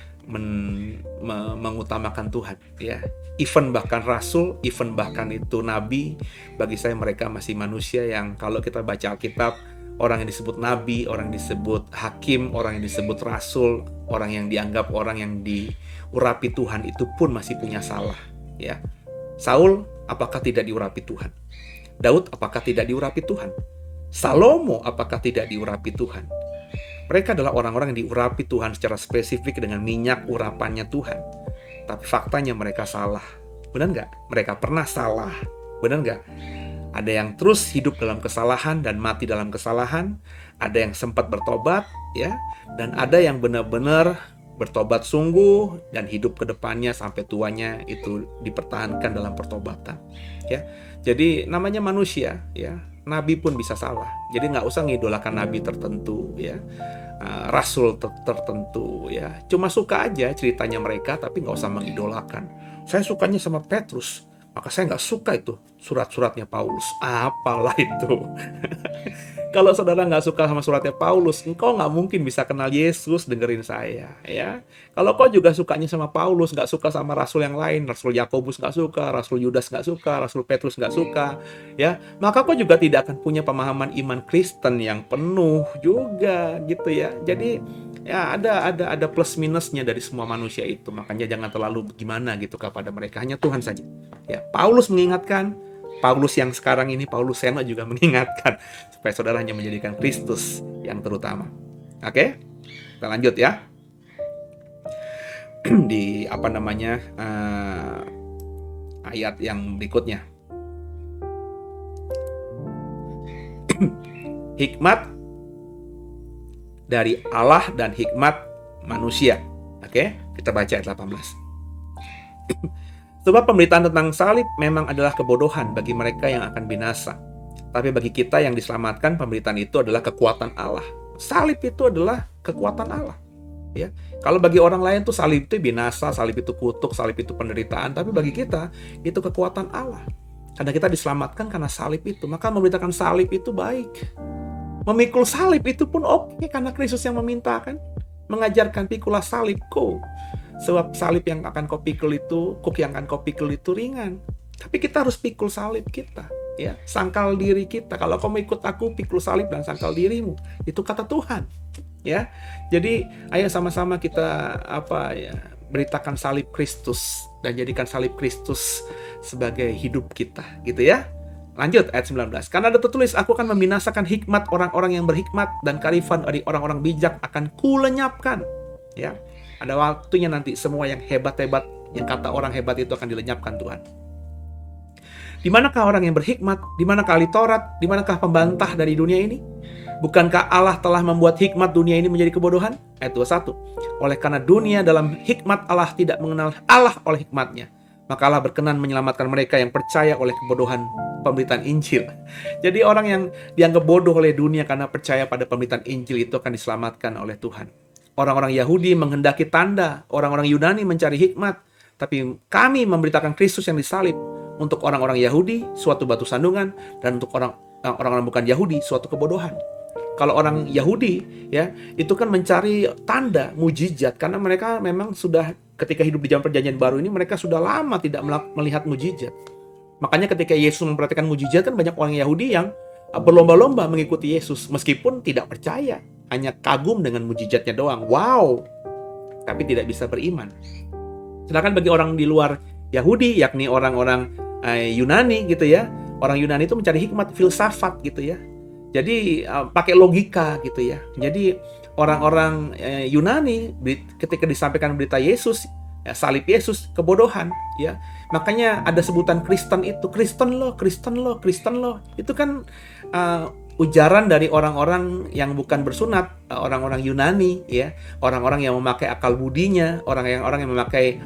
mengutamakan Tuhan ya. Even bahkan rasul, even bahkan itu nabi, bagi saya mereka masih manusia yang kalau kita baca Alkitab, orang yang disebut nabi, orang yang disebut hakim, orang yang disebut rasul, orang yang dianggap orang yang diurapi Tuhan itu pun masih punya salah ya. Saul apakah tidak diurapi Tuhan? Daud apakah tidak diurapi Tuhan? Salomo apakah tidak diurapi Tuhan? Mereka adalah orang-orang yang diurapi Tuhan secara spesifik dengan minyak urapannya Tuhan. Tapi faktanya mereka salah. Benar nggak? Mereka pernah salah. Benar nggak? Ada yang terus hidup dalam kesalahan dan mati dalam kesalahan. Ada yang sempat bertobat, ya. Dan ada yang benar-benar bertobat sungguh dan hidup ke depannya sampai tuanya itu dipertahankan dalam pertobatan. Ya. Jadi namanya manusia, ya. Nabi pun bisa salah. Jadi nggak usah ngidolakan nabi tertentu, ya. Rasul tertentu ya, cuma suka aja ceritanya mereka tapi nggak usah mengidolakan. Saya sukanya sama Petrus, maka saya nggak suka itu surat-suratnya Paulus. Apalah itu. Kalau saudara nggak suka sama suratnya Paulus, engkau nggak mungkin bisa kenal Yesus. Dengerin saya ya. Kalau kau juga sukanya sama Paulus, nggak suka sama rasul yang lain, Rasul Yakobus nggak suka, Rasul Yudas nggak suka, Rasul Petrus nggak suka, ya, maka kau juga tidak akan punya pemahaman iman Kristen yang penuh juga gitu ya. Jadi ya ada plus minusnya dari semua manusia itu. Makanya jangan terlalu gimana gitu kepada mereka. Hanya Tuhan saja. Ya, Paulus mengingatkan. Paulus yang sekarang ini, Paulus Seno juga mengingatkan supaya saudara hanya menjadikan Kristus yang terutama. Oke, kita lanjut ya. Di ayat yang berikutnya. Hikmat dari Allah dan hikmat manusia. Oke, kita baca ayat 18. Sebab pemberitaan tentang salib memang adalah kebodohan bagi mereka yang akan binasa. Tapi bagi kita yang diselamatkan, pemberitaan itu adalah kekuatan Allah. Salib itu adalah kekuatan Allah. Ya, kalau bagi orang lain tuh salib itu binasa, salib itu kutuk, salib itu penderitaan. Tapi bagi kita itu kekuatan Allah. Karena kita diselamatkan karena salib itu, maka memberitakan salib itu baik. Memikul salib itu pun oke, karena Kristus yang meminta kan. Mengajarkan pikulah salibku. Sebab salib yang akan kau pikul itu, kuk yang akan kau pikul itu ringan. Tapi kita harus pikul salib kita, ya, sangkal diri kita. Kalau kau mau ikut aku, pikul salib dan sangkal dirimu. Itu kata Tuhan, ya. Jadi ayo sama-sama kita beritakan salib Kristus dan jadikan salib Kristus sebagai hidup kita, gitu ya. Lanjut ayat 19. Karena ada tertulis, aku akan membinasakan hikmat orang-orang yang berhikmat dan kearifan dari orang-orang bijak akan kulenyapkan, ya. Ada waktunya nanti semua yang hebat-hebat, yang kata orang hebat itu akan dilenyapkan Tuhan. Di manakah orang yang berhikmat? Di manakah ahli Taurat? Di manakah pembantah dari dunia ini? Bukankah Allah telah membuat hikmat dunia ini menjadi kebodohan? Ayat 21. Oleh karena dunia dalam hikmat Allah tidak mengenal Allah oleh hikmatnya, maka Allah berkenan menyelamatkan mereka yang percaya oleh kebodohan pemberitaan Injil. Jadi orang yang dianggap bodoh oleh dunia karena percaya pada pemberitaan Injil itu akan diselamatkan oleh Tuhan. Orang-orang Yahudi menghendaki tanda, orang-orang Yunani mencari hikmat, tapi kami memberitakan Kristus yang disalib. Untuk orang-orang Yahudi suatu batu sandungan, dan untuk orang-orang bukan Yahudi suatu kebodohan. Kalau orang Yahudi ya, itu kan mencari tanda, mujizat, karena mereka memang sudah ketika hidup di zaman perjanjian baru ini mereka sudah lama tidak melihat mujizat. Makanya ketika Yesus memperhatikan mujizat, kan banyak orang Yahudi yang berlomba-lomba mengikuti Yesus meskipun tidak percaya, hanya kagum dengan mujizatnya doang. Wow, tapi tidak bisa beriman. Sedangkan bagi orang di luar Yahudi, yakni orang-orang Yunani gitu ya, orang Yunani itu mencari hikmat, filsafat gitu ya. Jadi pakai logika gitu ya. Jadi orang-orang Yunani ketika disampaikan berita Yesus, salib Yesus, kebodohan ya. Makanya ada sebutan Kristen itu, Kristen loh, Kristen loh, Kristen loh. Itu kan ujaran dari orang-orang yang bukan bersunat, orang-orang Yunani ya, orang-orang yang memakai akal budinya, orang yang memakai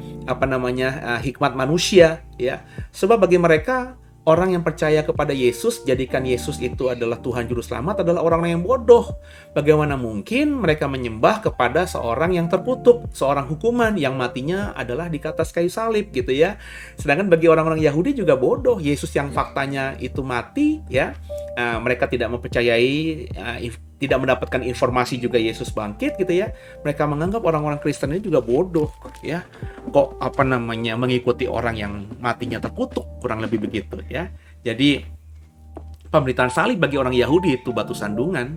hikmat manusia ya. Sebab bagi mereka, orang yang percaya kepada Yesus, jadikan Yesus itu adalah Tuhan Juru Selamat, adalah orang yang bodoh. Bagaimana mungkin mereka menyembah kepada seorang yang terkutuk, seorang hukuman yang matinya adalah di atas kayu salib gitu ya. Sedangkan bagi orang-orang Yahudi juga bodoh. Yesus yang faktanya itu mati ya, mereka tidak mempercayai, tidak mendapatkan informasi juga Yesus bangkit gitu ya. Mereka menganggap orang-orang Kristen ini juga bodoh ya. Kok mengikuti orang yang matinya terkutuk, kurang lebih begitu ya. Jadi pemberitaan salib bagi orang Yahudi itu batu sandungan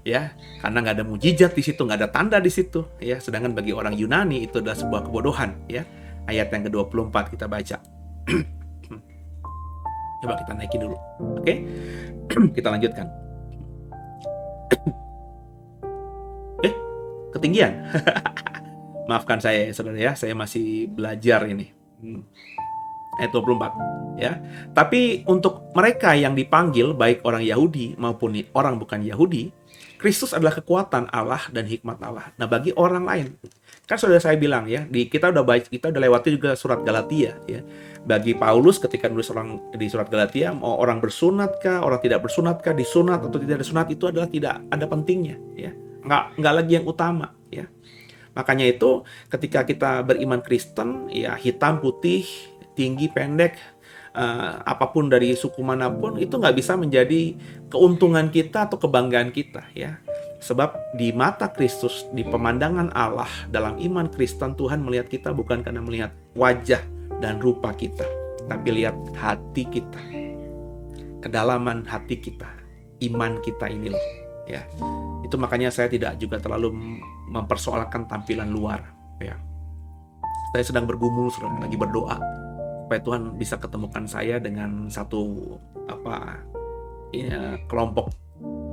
ya, karena nggak ada mujizat di situ, nggak ada tanda di situ ya. Sedangkan bagi orang Yunani itu adalah sebuah kebodohan ya. Ayat yang ke-24 kita baca. Coba kita naikin dulu. Oke. Kita lanjutkan. Ketinggian. Maafkan saya saudara ya, saya masih belajar ini. Ayat 24 ya. Tapi untuk mereka yang dipanggil, baik orang Yahudi maupun orang bukan Yahudi, Kristus adalah kekuatan Allah dan hikmat Allah. Nah, bagi orang lain, kan sudah saya bilang ya, kita udah lewati juga surat Galatia ya. Bagi Paulus ketika nulis di surat Galatia, mau orang bersunat kah, orang tidak bersunat kah, disunat atau tidak disunat, itu adalah tidak ada pentingnya ya. Nggak lagi yang utama ya. Makanya itu ketika kita beriman Kristen ya, hitam putih, tinggi pendek, apapun dari suku manapun, itu nggak bisa menjadi keuntungan kita atau kebanggaan kita ya. Sebab di mata Kristus, di pemandangan Allah, dalam iman Kristen, Tuhan melihat kita bukan karena melihat wajah dan rupa kita, tapi lihat hati kita, kedalaman hati kita, iman kita ini loh ya. Itu makanya saya tidak juga terlalu mempersoalkan tampilan luar ya. Saya sedang bergumul, lagi berdoa supaya Tuhan bisa ketemukan saya dengan satu kelompok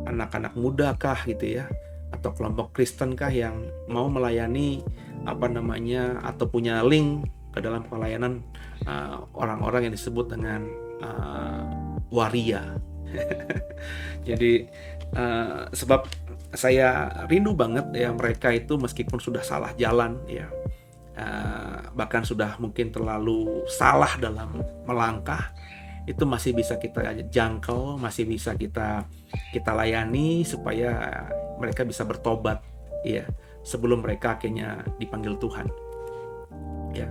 anak-anak muda kah gitu ya, atau kelompok Kristen kah yang mau melayani atau punya link ke dalam pelayanan orang-orang yang disebut dengan waria. Jadi sebab saya rindu banget ya, mereka itu meskipun sudah salah jalan ya, bahkan sudah mungkin terlalu salah dalam melangkah, itu masih bisa kita jangkau, masih bisa kita layani supaya mereka bisa bertobat ya, sebelum mereka akhirnya dipanggil Tuhan ya.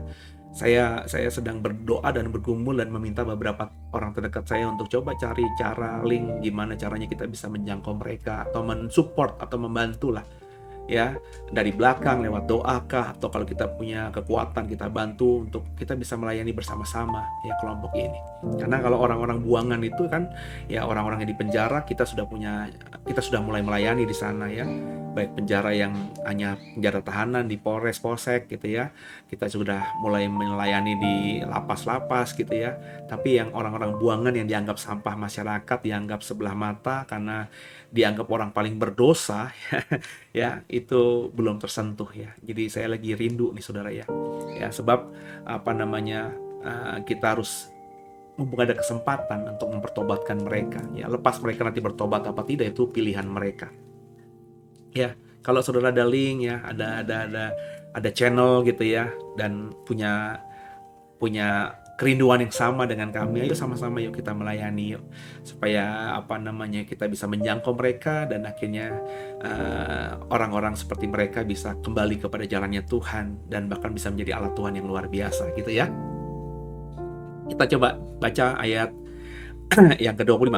Saya sedang berdoa dan bergumul dan meminta beberapa orang terdekat saya untuk coba cari cara link gimana caranya kita bisa menjangkau mereka atau mensupport atau membantu lah ya, dari belakang lewat doa kah, atau kalau kita punya kekuatan kita bantu untuk kita bisa melayani bersama-sama ya kelompok ini. Karena kalau orang-orang buangan itu kan ya, orang-orang yang di penjara, kita sudah mulai melayani di sana ya, baik penjara yang hanya penjara tahanan di Polres, Polsek gitu ya, kita sudah mulai melayani di lapas-lapas gitu ya. Tapi yang orang-orang buangan yang dianggap sampah masyarakat, dianggap sebelah mata karena dianggap orang paling berdosa ya, itu belum tersentuh ya. Jadi saya lagi rindu nih saudara ya, sebab kita harus mumpung ada kesempatan untuk mempertobatkan mereka ya. Lepas mereka nanti bertobat apa tidak, itu pilihan mereka ya. Kalau saudara ada link ya, ada channel gitu ya, dan punya kerinduan yang sama dengan kami, ayo sama-sama yuk kita melayani yuk, supaya kita bisa menjangkau mereka dan akhirnya orang-orang seperti mereka bisa kembali kepada jalannya Tuhan dan bahkan bisa menjadi alat Tuhan yang luar biasa gitu ya. Kita coba baca ayat yang ke-25.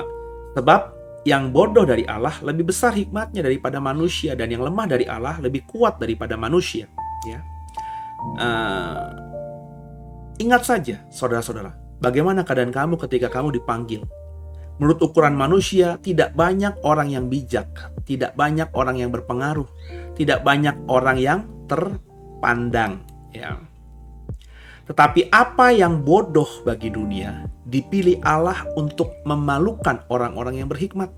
Sebab yang bodoh dari Allah lebih besar hikmatnya daripada manusia, dan yang lemah dari Allah lebih kuat daripada manusia ya. Ingat saja saudara-saudara, bagaimana keadaan kamu ketika kamu dipanggil? Menurut ukuran manusia, tidak banyak orang yang bijak, tidak banyak orang yang berpengaruh, tidak banyak orang yang terpandang, ya. Tetapi apa yang bodoh bagi dunia, dipilih Allah untuk memalukan orang-orang yang berhikmat.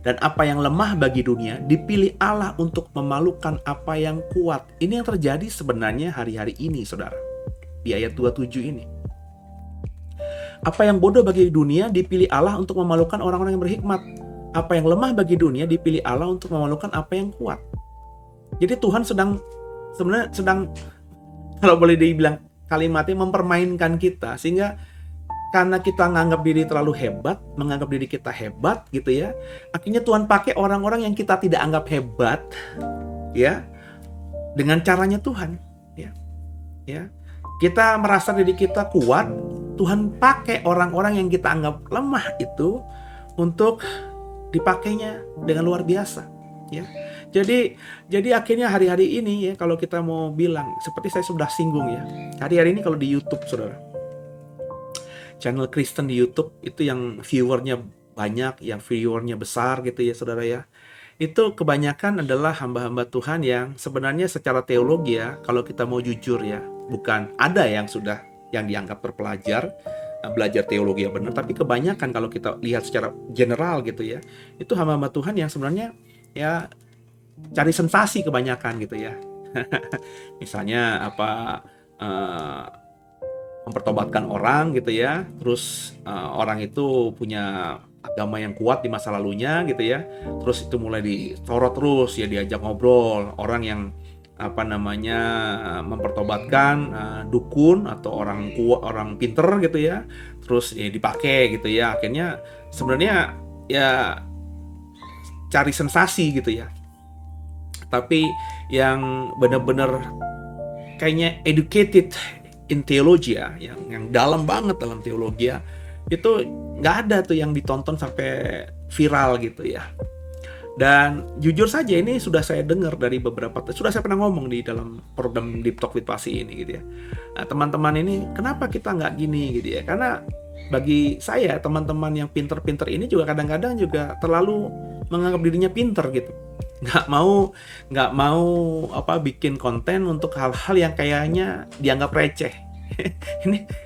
Dan apa yang lemah bagi dunia, dipilih Allah untuk memalukan apa yang kuat. Ini yang terjadi sebenarnya hari-hari ini, saudara. Di ayat 27 ini. Apa yang bodoh bagi dunia dipilih Allah untuk memalukan orang-orang yang berhikmat. Apa yang lemah bagi dunia dipilih Allah untuk memalukan apa yang kuat. Jadi Tuhan sebenarnya sedang kalau boleh dibilang kalimatnya mempermainkan kita, sehingga karena kita menganggap diri terlalu hebat, menganggap diri kita hebat gitu ya. Akhirnya Tuhan pakai orang-orang yang kita tidak anggap hebat ya dengan caranya Tuhan ya. Ya. Kita merasa diri kita kuat, Tuhan pakai orang-orang yang kita anggap lemah itu untuk dipakainya dengan luar biasa, ya. Jadi akhirnya hari-hari ini ya, kalau kita mau bilang, seperti saya sudah singgung ya, hari-hari ini kalau di YouTube, saudara, channel Kristen di YouTube itu yang viewernya banyak, yang viewernya besar gitu ya, saudara ya. Itu kebanyakan adalah hamba-hamba Tuhan yang sebenarnya secara teologi ya, kalau kita mau jujur ya, bukan ada yang sudah yang dianggap terpelajar, belajar teologi yang benar, tapi kebanyakan kalau kita lihat secara general gitu ya, itu hamba-hamba Tuhan yang sebenarnya ya cari sensasi kebanyakan gitu ya. Misalnya mempertobatkan orang gitu ya, terus orang itu punya agama yang kuat di masa lalunya gitu ya, terus itu mulai disorot terus ya, diajak ngobrol orang yang mempertobatkan dukun atau orang kuat, orang pinter gitu ya, terus ya dipakai gitu ya. Akhirnya sebenarnya ya cari sensasi gitu ya. Tapi yang benar-benar kayaknya educated in theology ya, yang dalam banget dalam teologi ya, itu nggak ada tuh yang ditonton sampai viral gitu ya. Dan jujur saja ini sudah saya dengar dari sudah saya pernah ngomong di dalam program Deep Talk with Pasi ini gitu ya. Nah, teman-teman ini kenapa kita nggak gini gitu ya? Karena bagi saya teman-teman yang pinter-pinter ini juga kadang-kadang juga terlalu menganggap dirinya pinter gitu. Nggak mau bikin konten untuk hal-hal yang kayaknya dianggap receh.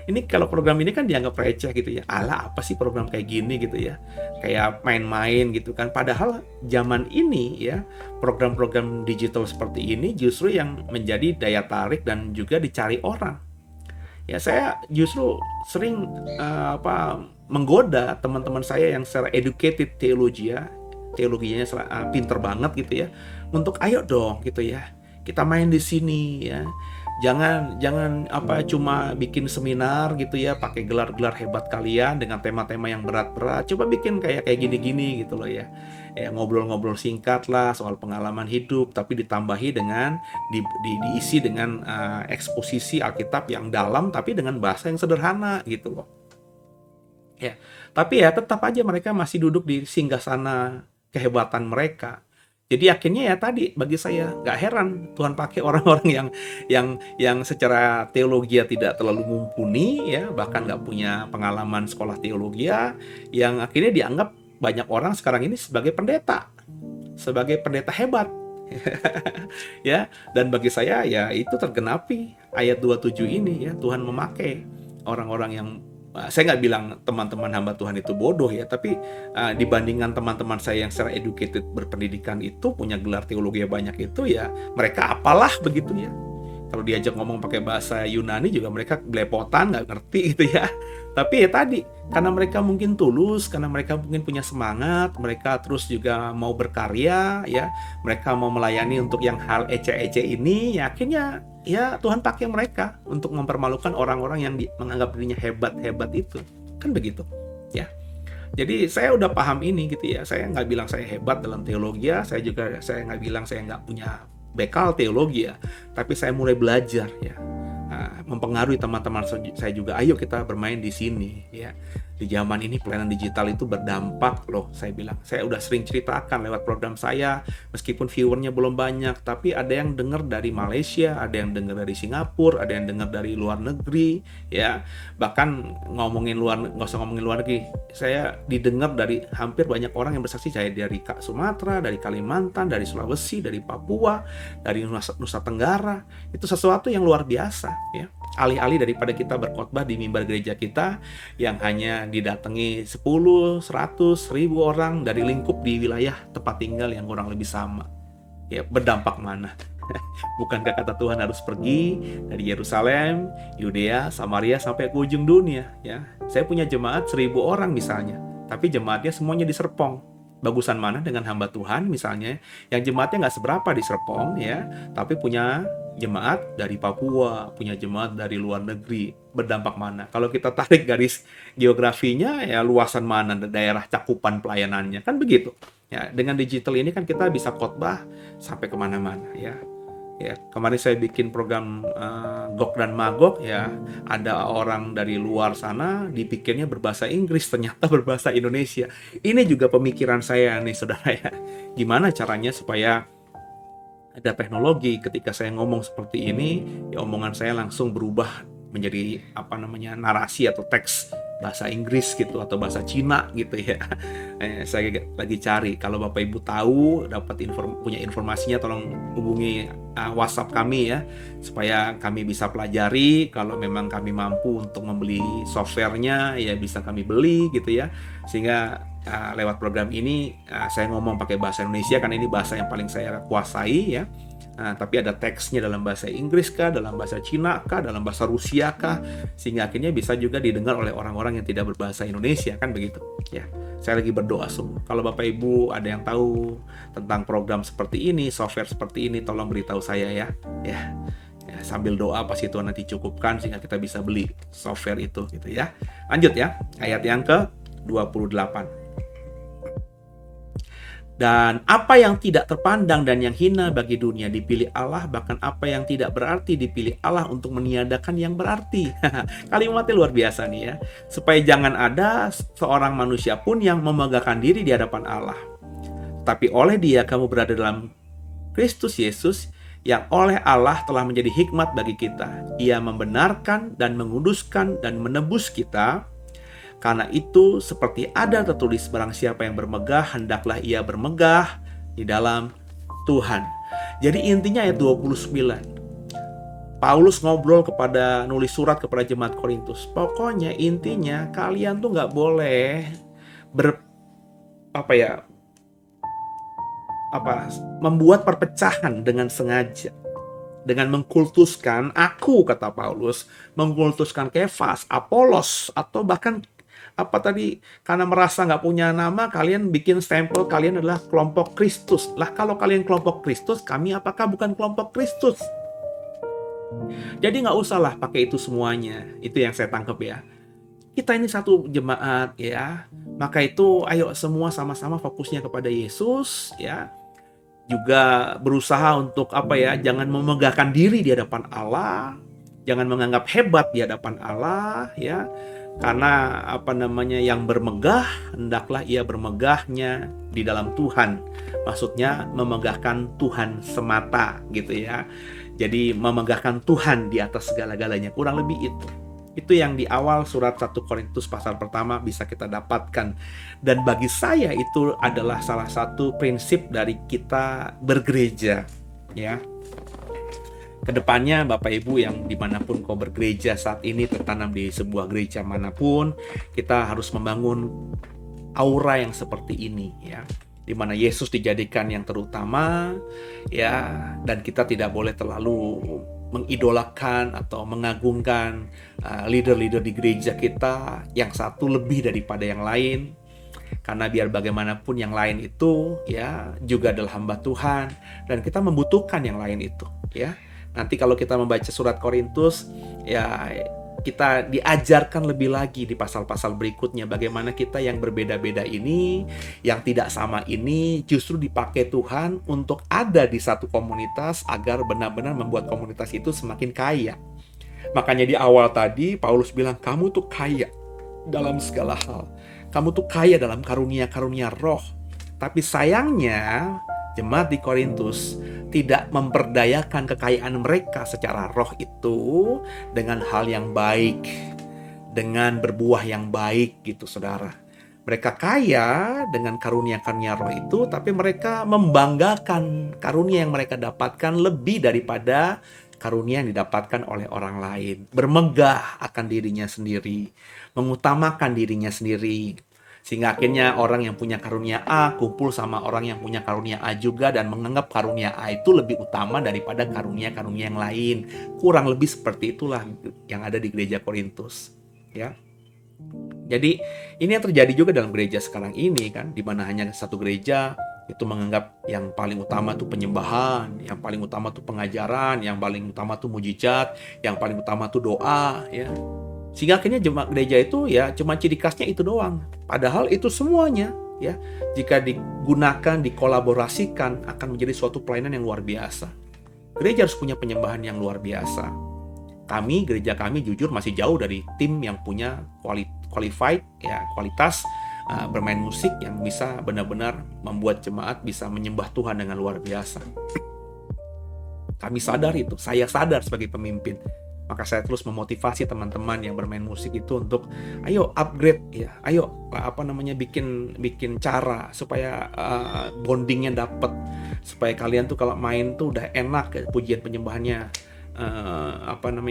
ini kalau program ini kan dianggap receh gitu ya. Alah, apa sih program kayak gini gitu ya, kayak main-main gitu kan. Padahal zaman ini ya, program-program digital seperti ini justru yang menjadi daya tarik dan juga dicari orang ya. Saya justru sering menggoda teman-teman saya yang secara educated teologinya pinter banget gitu ya, untuk ayo dong gitu ya, kita main di sini ya. Jangan cuma bikin seminar gitu ya, pakai gelar-gelar hebat kalian dengan tema-tema yang berat-berat. Coba bikin kayak gini-gini gitu loh ya. Ngobrol-ngobrol singkat lah soal pengalaman hidup, tapi ditambahi dengan diisi dengan eksposisi Alkitab yang dalam, tapi dengan bahasa yang sederhana gitu loh. Ya, tapi ya tetap aja mereka masih duduk di singgasana kehebatan mereka. Jadi akhirnya ya tadi, bagi saya nggak heran Tuhan pakai orang-orang yang secara teologi tidak terlalu mumpuni ya, bahkan nggak punya pengalaman sekolah teologi ya, yang akhirnya dianggap banyak orang sekarang ini sebagai pendeta hebat. Ya, dan bagi saya ya itu tergenapi ayat 27 ini ya, Tuhan memakai orang-orang yang, saya nggak bilang teman-teman hamba Tuhan itu bodoh ya, tapi dibandingkan teman-teman saya yang secara educated, berpendidikan itu, punya gelar teologi banyak itu ya, mereka apalah begitu ya. Kalau diajak ngomong pakai bahasa Yunani juga mereka belepotan, nggak ngerti gitu ya. Tapi ya tadi, karena mereka mungkin tulus, karena mereka mungkin punya semangat, mereka terus juga mau berkarya ya, mereka mau melayani untuk yang hal ece-ece ini ya, akhirnya ya Tuhan pakai mereka untuk mempermalukan orang-orang yang menganggap dirinya hebat-hebat itu. Kan begitu ya. Jadi saya udah paham ini gitu ya. Saya nggak bilang saya hebat dalam teologi ya, saya nggak bilang saya nggak punya bekal teologi ya, tapi saya mulai belajar ya, mempengaruhi teman-teman saya juga. Ayo kita bermain di sini ya. Di zaman ini pelayanan digital itu berdampak loh, saya bilang. Saya udah sering ceritakan lewat program saya, meskipun viewernya belum banyak, tapi ada yang dengar dari Malaysia, ada yang dengar dari Singapura, ada yang dengar dari luar negeri, ya. Bahkan nggak usah ngomongin luar negeri, saya didengar dari hampir banyak orang yang bersaksi, saya dari Sumatera, dari Kalimantan, dari Sulawesi, dari Papua, dari Nusa Tenggara. Itu sesuatu yang luar biasa, ya. Alih-alih daripada kita berkhotbah di mimbar gereja kita yang hanya didatangi 10, 100, 1000 orang dari lingkup di wilayah tempat tinggal yang kurang lebih sama. Ya, berdampak mana? Bukankah kata Tuhan harus pergi dari Yerusalem, Yudea, Samaria sampai ke ujung dunia, ya. Saya punya jemaat 1000 orang misalnya, tapi jemaatnya semuanya di Serpong. Bagusan mana dengan hamba Tuhan misalnya yang jemaatnya nggak seberapa di Serpong, ya, tapi punya jemaat dari Papua, punya jemaat dari luar negeri. Berdampak mana? Kalau kita tarik garis geografinya, ya luasan mana daerah cakupan pelayanannya, kan begitu. Ya, dengan digital ini kan kita bisa khotbah sampai kemana-mana, ya. Ya, kemarin saya bikin program Gog dan Magog, ya, ada orang dari luar sana dipikirnya berbahasa Inggris, ternyata berbahasa Indonesia. Ini juga pemikiran saya nih, saudara, ya. Gimana caranya supaya ada teknologi ketika saya ngomong seperti ini, ya omongan saya langsung berubah menjadi narasi atau teks bahasa Inggris gitu atau bahasa Cina gitu, ya. Saya lagi cari. Kalau Bapak Ibu tahu, dapat punya informasinya, tolong hubungi WhatsApp kami, ya, supaya kami bisa pelajari. Kalau memang kami mampu untuk membeli softwarenya, ya bisa kami beli gitu, ya, sehingga lewat program ini saya ngomong pakai bahasa Indonesia karena ini bahasa yang paling saya kuasai, ya. Tapi ada teksnya dalam bahasa Inggris kah, dalam bahasa Cina kah, dalam bahasa Rusia kah, sehingga akhirnya bisa juga didengar oleh orang-orang yang tidak berbahasa Indonesia, kan begitu, ya. Saya lagi berdoa sungguh. Kalau Bapak Ibu ada yang tahu tentang program seperti ini, software seperti ini, tolong beritahu saya, ya. Ya, sambil doa pasti Tuhan nanti cukupkan sehingga kita bisa beli software itu, gitu, ya. Lanjut, ya, ayat yang ke-28. Dan apa yang tidak terpandang dan yang hina bagi dunia dipilih Allah, bahkan apa yang tidak berarti dipilih Allah untuk meniadakan yang berarti. Kalimatnya luar biasa nih, ya. Supaya jangan ada seorang manusia pun yang memegahkan diri di hadapan Allah. Tapi oleh Dia kamu berada dalam Kristus Yesus, yang oleh Allah telah menjadi hikmat bagi kita. Ia membenarkan dan menguduskan dan menebus kita. Karena itu, seperti ada tertulis, barang siapa yang bermegah, hendaklah ia bermegah di dalam Tuhan. Jadi intinya ayat 29. Paulus nulis surat kepada jemaat Korintus. Pokoknya intinya kalian tuh nggak boleh membuat perpecahan dengan sengaja. Dengan mengkultuskan, kata Paulus, mengkultuskan Kefas, Apolos, atau bahkan karena merasa nggak punya nama, kalian bikin stempel kalian adalah kelompok Kristus. Lah kalau kalian kelompok Kristus, kami apakah bukan kelompok Kristus? Jadi nggak usahlah pakai itu semuanya. Itu yang saya tangkap, ya. Kita ini satu jemaat, ya. Maka itu ayo semua sama-sama fokusnya kepada Yesus, ya. Juga berusaha untuk jangan memegahkan diri di hadapan Allah, jangan menganggap hebat di hadapan Allah, ya. Karena yang bermegah hendaklah ia bermegahnya di dalam Tuhan. Maksudnya memegahkan Tuhan semata, gitu, ya. Jadi memegahkan Tuhan di atas segala-galanya, kurang lebih itu. Itu yang di awal surat 1 Korintus pasal pertama bisa kita dapatkan. Dan bagi saya itu adalah salah satu prinsip dari kita bergereja, ya. Kedepannya Bapak Ibu yang dimanapun kau bergereja saat ini, tertanam di sebuah gereja manapun, kita harus membangun aura yang seperti ini, ya. Di mana Yesus dijadikan yang terutama, ya. Dan kita tidak boleh terlalu mengidolakan atau mengagungkan leader-leader di gereja kita yang satu lebih daripada yang lain, karena biar bagaimanapun yang lain itu, ya, juga adalah hamba Tuhan dan kita membutuhkan yang lain itu, ya. Nanti kalau kita membaca surat Korintus, ya, kita diajarkan lebih lagi di pasal-pasal berikutnya bagaimana kita yang berbeda-beda ini, yang tidak sama ini justru dipakai Tuhan untuk ada di satu komunitas agar benar-benar membuat komunitas itu semakin kaya. Makanya di awal tadi Paulus bilang kamu tuh kaya. dalam segala hal. Kamu tuh kaya dalam karunia-karunia roh. Tapi sayangnya, jemaat di Korintus tidak memperdayakan kekayaan mereka secara roh itu dengan hal yang baik, dengan berbuah yang baik gitu saudara. Mereka kaya dengan karunia-karunia roh itu, tapi mereka membanggakan karunia yang mereka dapatkan lebih daripada karunia yang didapatkan oleh orang lain. Bermegah akan dirinya sendiri, mengutamakan dirinya sendiri. Sehingga akhirnya orang yang punya karunia A kumpul sama orang yang punya karunia A juga dan menganggap karunia A itu lebih utama daripada karunia-karunia yang lain. Kurang lebih seperti itulah yang ada di gereja Korintus, ya. Jadi ini yang terjadi juga dalam gereja sekarang ini kan, di mana hanya satu gereja itu menganggap yang paling utama tuh penyembahan, yang paling utama tuh pengajaran, yang paling utama tuh mujizat, yang paling utama tuh doa, ya. Sehingga akhirnya jemaat gereja itu ya cuma ciri khasnya itu doang. Padahal itu semuanya ya jika digunakan, dikolaborasikan akan menjadi suatu pelayanan yang luar biasa. Gereja harus punya penyembahan yang luar biasa. Gereja kami jujur masih jauh dari tim yang punya qualified ya, kualitas bermain musik yang bisa benar-benar membuat jemaat bisa menyembah Tuhan dengan luar biasa. Kami sadar itu, saya sadar sebagai pemimpin. Maka saya terus memotivasi teman-teman yang bermain musik itu untuk ayo upgrade ya, ayo bikin cara supaya bondingnya dapet, supaya kalian tuh kalau main tuh udah enak ya, pujian penyembahannya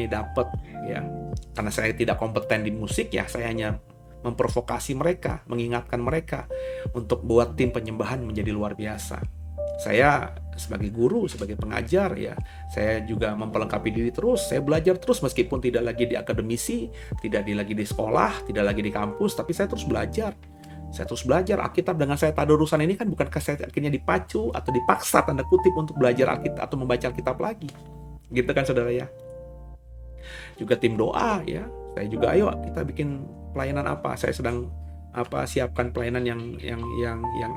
dapet ya. Karena saya tidak kompeten di musik ya, saya hanya memprovokasi mereka, mengingatkan mereka untuk buat tim penyembahan menjadi luar biasa. Saya sebagai guru, sebagai pengajar ya, saya juga memperlengkapi diri terus, saya belajar terus meskipun tidak lagi di akademisi, tidak lagi di sekolah, tidak lagi di kampus, tapi saya terus belajar. Saya terus belajar Alkitab. Dengan saya tadarusan ini kan bukankah saya akhirnya dipacu atau dipaksa tanda kutip untuk belajar Alkitab atau membaca Alkitab lagi. Gitu kan saudara ya. Juga tim doa ya. Saya juga ayo kita bikin pelayanan apa. Saya sedang siapkan pelayanan yang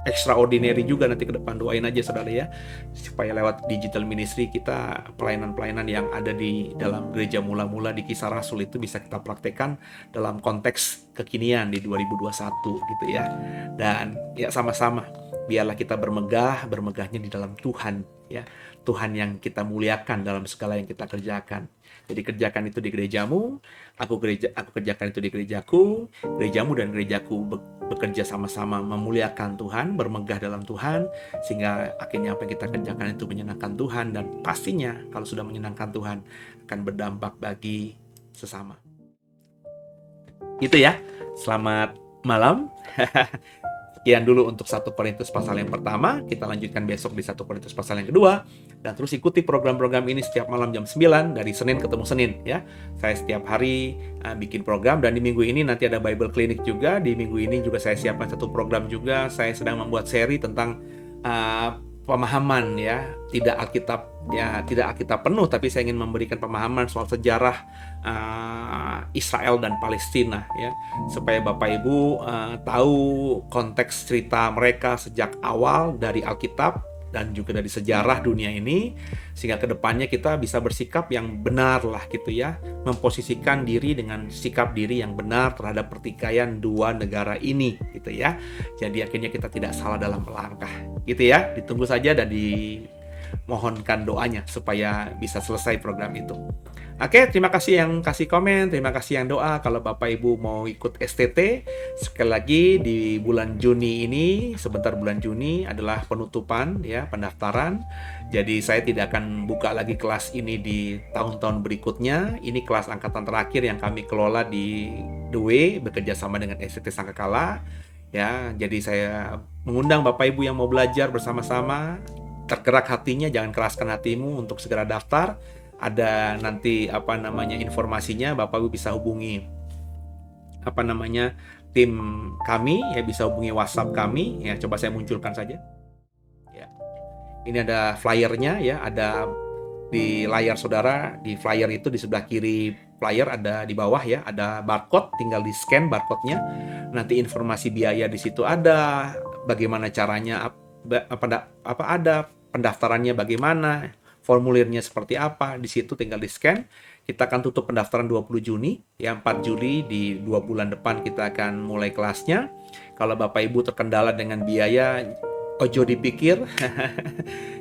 extraordinary juga nanti ke depan. Doain aja saudara ya, supaya lewat digital ministry kita pelayanan-pelayanan yang ada di dalam gereja mula-mula di Kisah Rasul itu bisa kita praktekkan dalam konteks kekinian di 2021 gitu ya. Dan ya sama-sama biarlah kita bermegahnya di dalam Tuhan ya. Tuhan yang kita muliakan dalam segala yang kita kerjakan. Jadi kerjakan itu di gerejamu, aku kerjakan itu di gerejaku, gerejamu dan gerejaku bekerja sama-sama memuliakan Tuhan, bermegah dalam Tuhan, sehingga akhirnya apa yang kita kerjakan itu menyenangkan Tuhan, dan pastinya kalau sudah menyenangkan Tuhan akan berdampak bagi sesama. Gitu ya. Selamat malam. Sekian dulu untuk 1 Korintus pasal yang pertama. Kita lanjutkan besok di 1 Korintus pasal yang kedua. Dan terus ikuti program-program ini setiap malam jam 9 dari Senin ketemu Senin ya. Saya setiap hari bikin program, dan di minggu ini nanti ada Bible Clinic juga. Di minggu ini juga saya siapkan satu program juga. Saya sedang membuat seri tentang pemahaman ya, tidak Alkitab penuh, tapi saya ingin memberikan pemahaman soal sejarah Israel dan Palestina ya, supaya Bapak Ibu tahu konteks cerita mereka sejak awal dari Alkitab dan juga dari sejarah dunia ini, sehingga kedepannya kita bisa bersikap yang benar lah gitu ya, memposisikan diri dengan sikap diri yang benar terhadap pertikaian dua negara ini gitu ya. Jadi akhirnya kita tidak salah dalam melangkah gitu ya. Ditunggu saja dan dimohonkan doanya supaya bisa selesai program itu. Oke, terima kasih yang kasih komen, terima kasih yang doa. Kalau Bapak Ibu mau ikut STT, sekali lagi di bulan Juni ini, sebentar bulan Juni adalah penutupan ya, pendaftaran. Jadi saya tidak akan buka lagi kelas ini di tahun-tahun berikutnya. Ini kelas angkatan terakhir yang kami kelola di The Way, bekerja sama dengan STT Sangkakala. Ya, jadi saya mengundang Bapak Ibu yang mau belajar bersama-sama, tergerak hatinya, jangan keraskan hatimu untuk segera daftar. Ada nanti informasinya, Bapak Ibu bisa hubungi tim kami ya, bisa hubungi WhatsApp kami ya. Coba saya munculkan saja ya. Ini ada flyernya ya, ada di layar saudara. Di flyer itu di sebelah kiri flyer ada di bawah ya, ada barcode, tinggal di scan barcode-nya. Nanti informasi biaya di situ ada, bagaimana caranya, ada pendaftarannya bagaimana, formulirnya seperti apa, di situ tinggal di scan. Kita akan tutup pendaftaran 20 Juni, ya 4 Juli di 2 bulan depan kita akan mulai kelasnya. Kalau Bapak Ibu terkendala dengan biaya, ojo dipikir.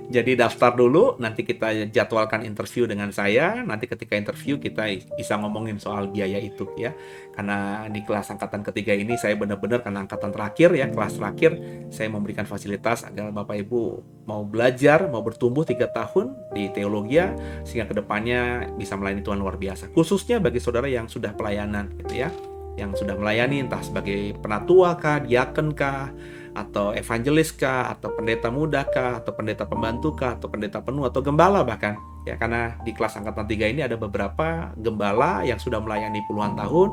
Jadi daftar dulu, nanti kita jadwalkan interview dengan saya. Nanti ketika interview kita bisa ngomongin soal biaya itu ya. Karena di kelas angkatan ketiga ini saya benar-benar karena angkatan terakhir ya, kelas terakhir, saya memberikan fasilitas agar Bapak Ibu mau belajar, mau bertumbuh 3 tahun di teologi sehingga kedepannya bisa melayani Tuhan luar biasa. Khususnya bagi saudara yang sudah pelayanan gitu ya, yang sudah melayani entah sebagai penatua kah, diaken kah, atau evangelis kah, atau pendeta muda kah, atau pendeta pembantu kah, atau pendeta penuh, atau gembala bahkan ya, karena di kelas angkatan 3 ini ada beberapa gembala yang sudah melayani puluhan tahun,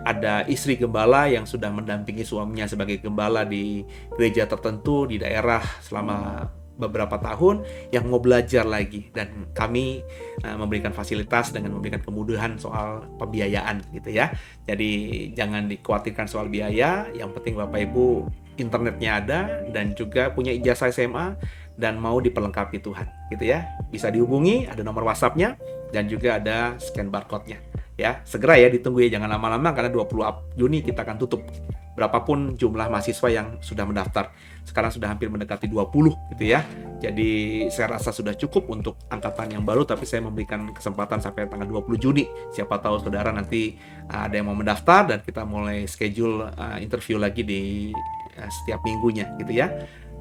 ada istri gembala yang sudah mendampingi suaminya sebagai gembala di gereja tertentu di daerah selama beberapa tahun yang mau belajar lagi, dan kami memberikan fasilitas dengan memberikan kemudahan soal pembiayaan gitu ya. Jadi jangan dikhawatirkan soal biaya, yang penting Bapak Ibu internetnya ada dan juga punya ijazah SMA dan mau diperlengkapi Tuhan gitu ya. Bisa dihubungi, ada nomor WhatsApp-nya dan juga ada scan barcode-nya ya. Segera ya, ditunggu ya, jangan lama-lama karena 20 Juni kita akan tutup. Berapapun jumlah mahasiswa yang sudah mendaftar. Sekarang sudah hampir mendekati 20 gitu ya. Jadi saya rasa sudah cukup untuk angkatan yang baru, tapi saya memberikan kesempatan sampai tanggal 20 Juni. Siapa tahu saudara nanti ada yang mau mendaftar dan kita mulai schedule interview lagi di setiap minggunya gitu ya.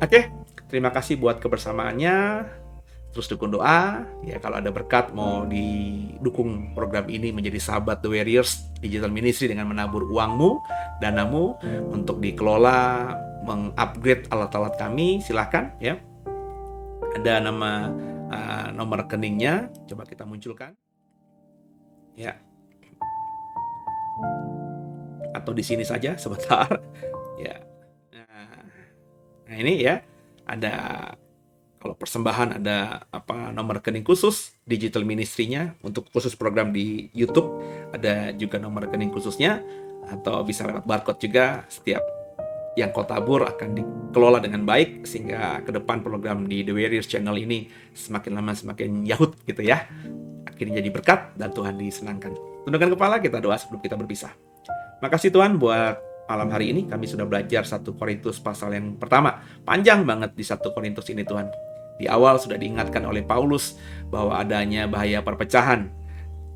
Oke, terima kasih buat kebersamaannya. Terus dukung doa ya, kalau ada berkat mau didukung program ini menjadi sahabat The Warriors Digital Ministry dengan menabur uangmu, danamu untuk dikelola, mengupgrade alat-alat kami, silahkan ya. Ada nama nomor rekeningnya, coba kita munculkan ya, atau di sini saja sebentar ya. Nah ini ya, ada kalau persembahan ada nomor rekening khusus digital ministry-nya untuk khusus program di YouTube, ada juga nomor rekening khususnya, atau bisa lewat barcode juga. Setiap yang kau tabur akan dikelola dengan baik sehingga ke depan program di The Warriors Channel ini semakin lama semakin yahut gitu ya. Akhirnya jadi berkat dan Tuhan disenangkan. Tundukkan kepala, kita doa sebelum kita berpisah. Makasih Tuhan buat malam hari ini kami sudah belajar 1 Korintus pasal yang pertama. Panjang banget di 1 Korintus ini Tuhan. Di awal sudah diingatkan oleh Paulus bahwa adanya bahaya perpecahan.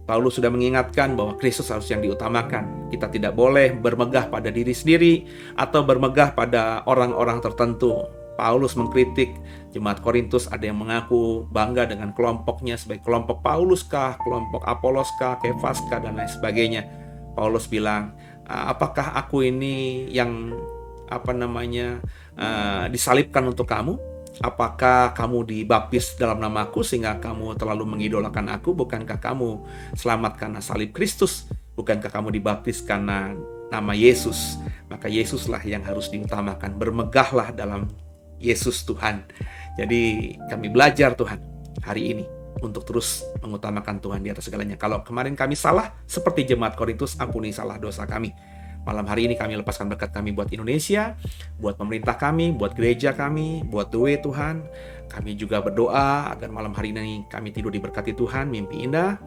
Paulus sudah mengingatkan bahwa Kristus harus yang diutamakan. Kita tidak boleh bermegah pada diri sendiri atau bermegah pada orang-orang tertentu. Paulus mengkritik jemaat Korintus, ada yang mengaku bangga dengan kelompoknya sebagai kelompok Paulus kah, kelompok Apolos kah, Kefas kah, dan lain sebagainya. Paulus bilang, apakah aku ini yang disalibkan untuk kamu? Apakah kamu dibaptis dalam namaku sehingga kamu terlalu mengidolakan aku? Bukankah kamu selamat karena salib Kristus? Bukankah kamu dibaptis karena nama Yesus? Maka Yesuslah yang harus diutamakan. Bermegahlah dalam Yesus Tuhan. Jadi kami belajar Tuhan hari ini untuk terus mengutamakan Tuhan di atas segalanya. Kalau kemarin kami salah seperti jemaat Korintus, ampuni salah dosa kami. Malam hari ini kami lepaskan berkat kami buat Indonesia, buat pemerintah kami, buat gereja kami, buat The Way Tuhan. Kami juga berdoa agar malam hari ini kami tidur diberkati Tuhan, mimpi indah.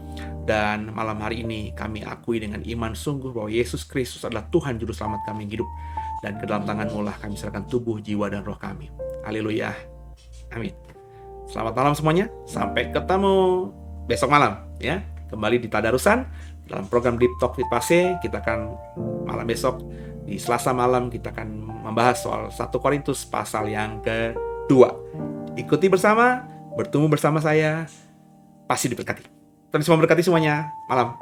Dan malam hari ini kami akui dengan iman sungguh bahwa Yesus Kristus adalah Tuhan Juru Selamat kami yang hidup. Dan ke dalam tangan-Mu lah kami serahkan tubuh, jiwa, dan roh kami. Haleluya. Amin. Selamat malam semuanya. Sampai ketemu besok malam ya. Kembali di Tadarusan. Dalam program Deep Talk with Pase, kita akan malam besok di Selasa malam kita akan membahas soal 1 Korintus pasal yang kedua. Ikuti bersama, bertumbuh bersama saya, pasti diberkati. Tuhan Yesus memberkati semuanya. Malam.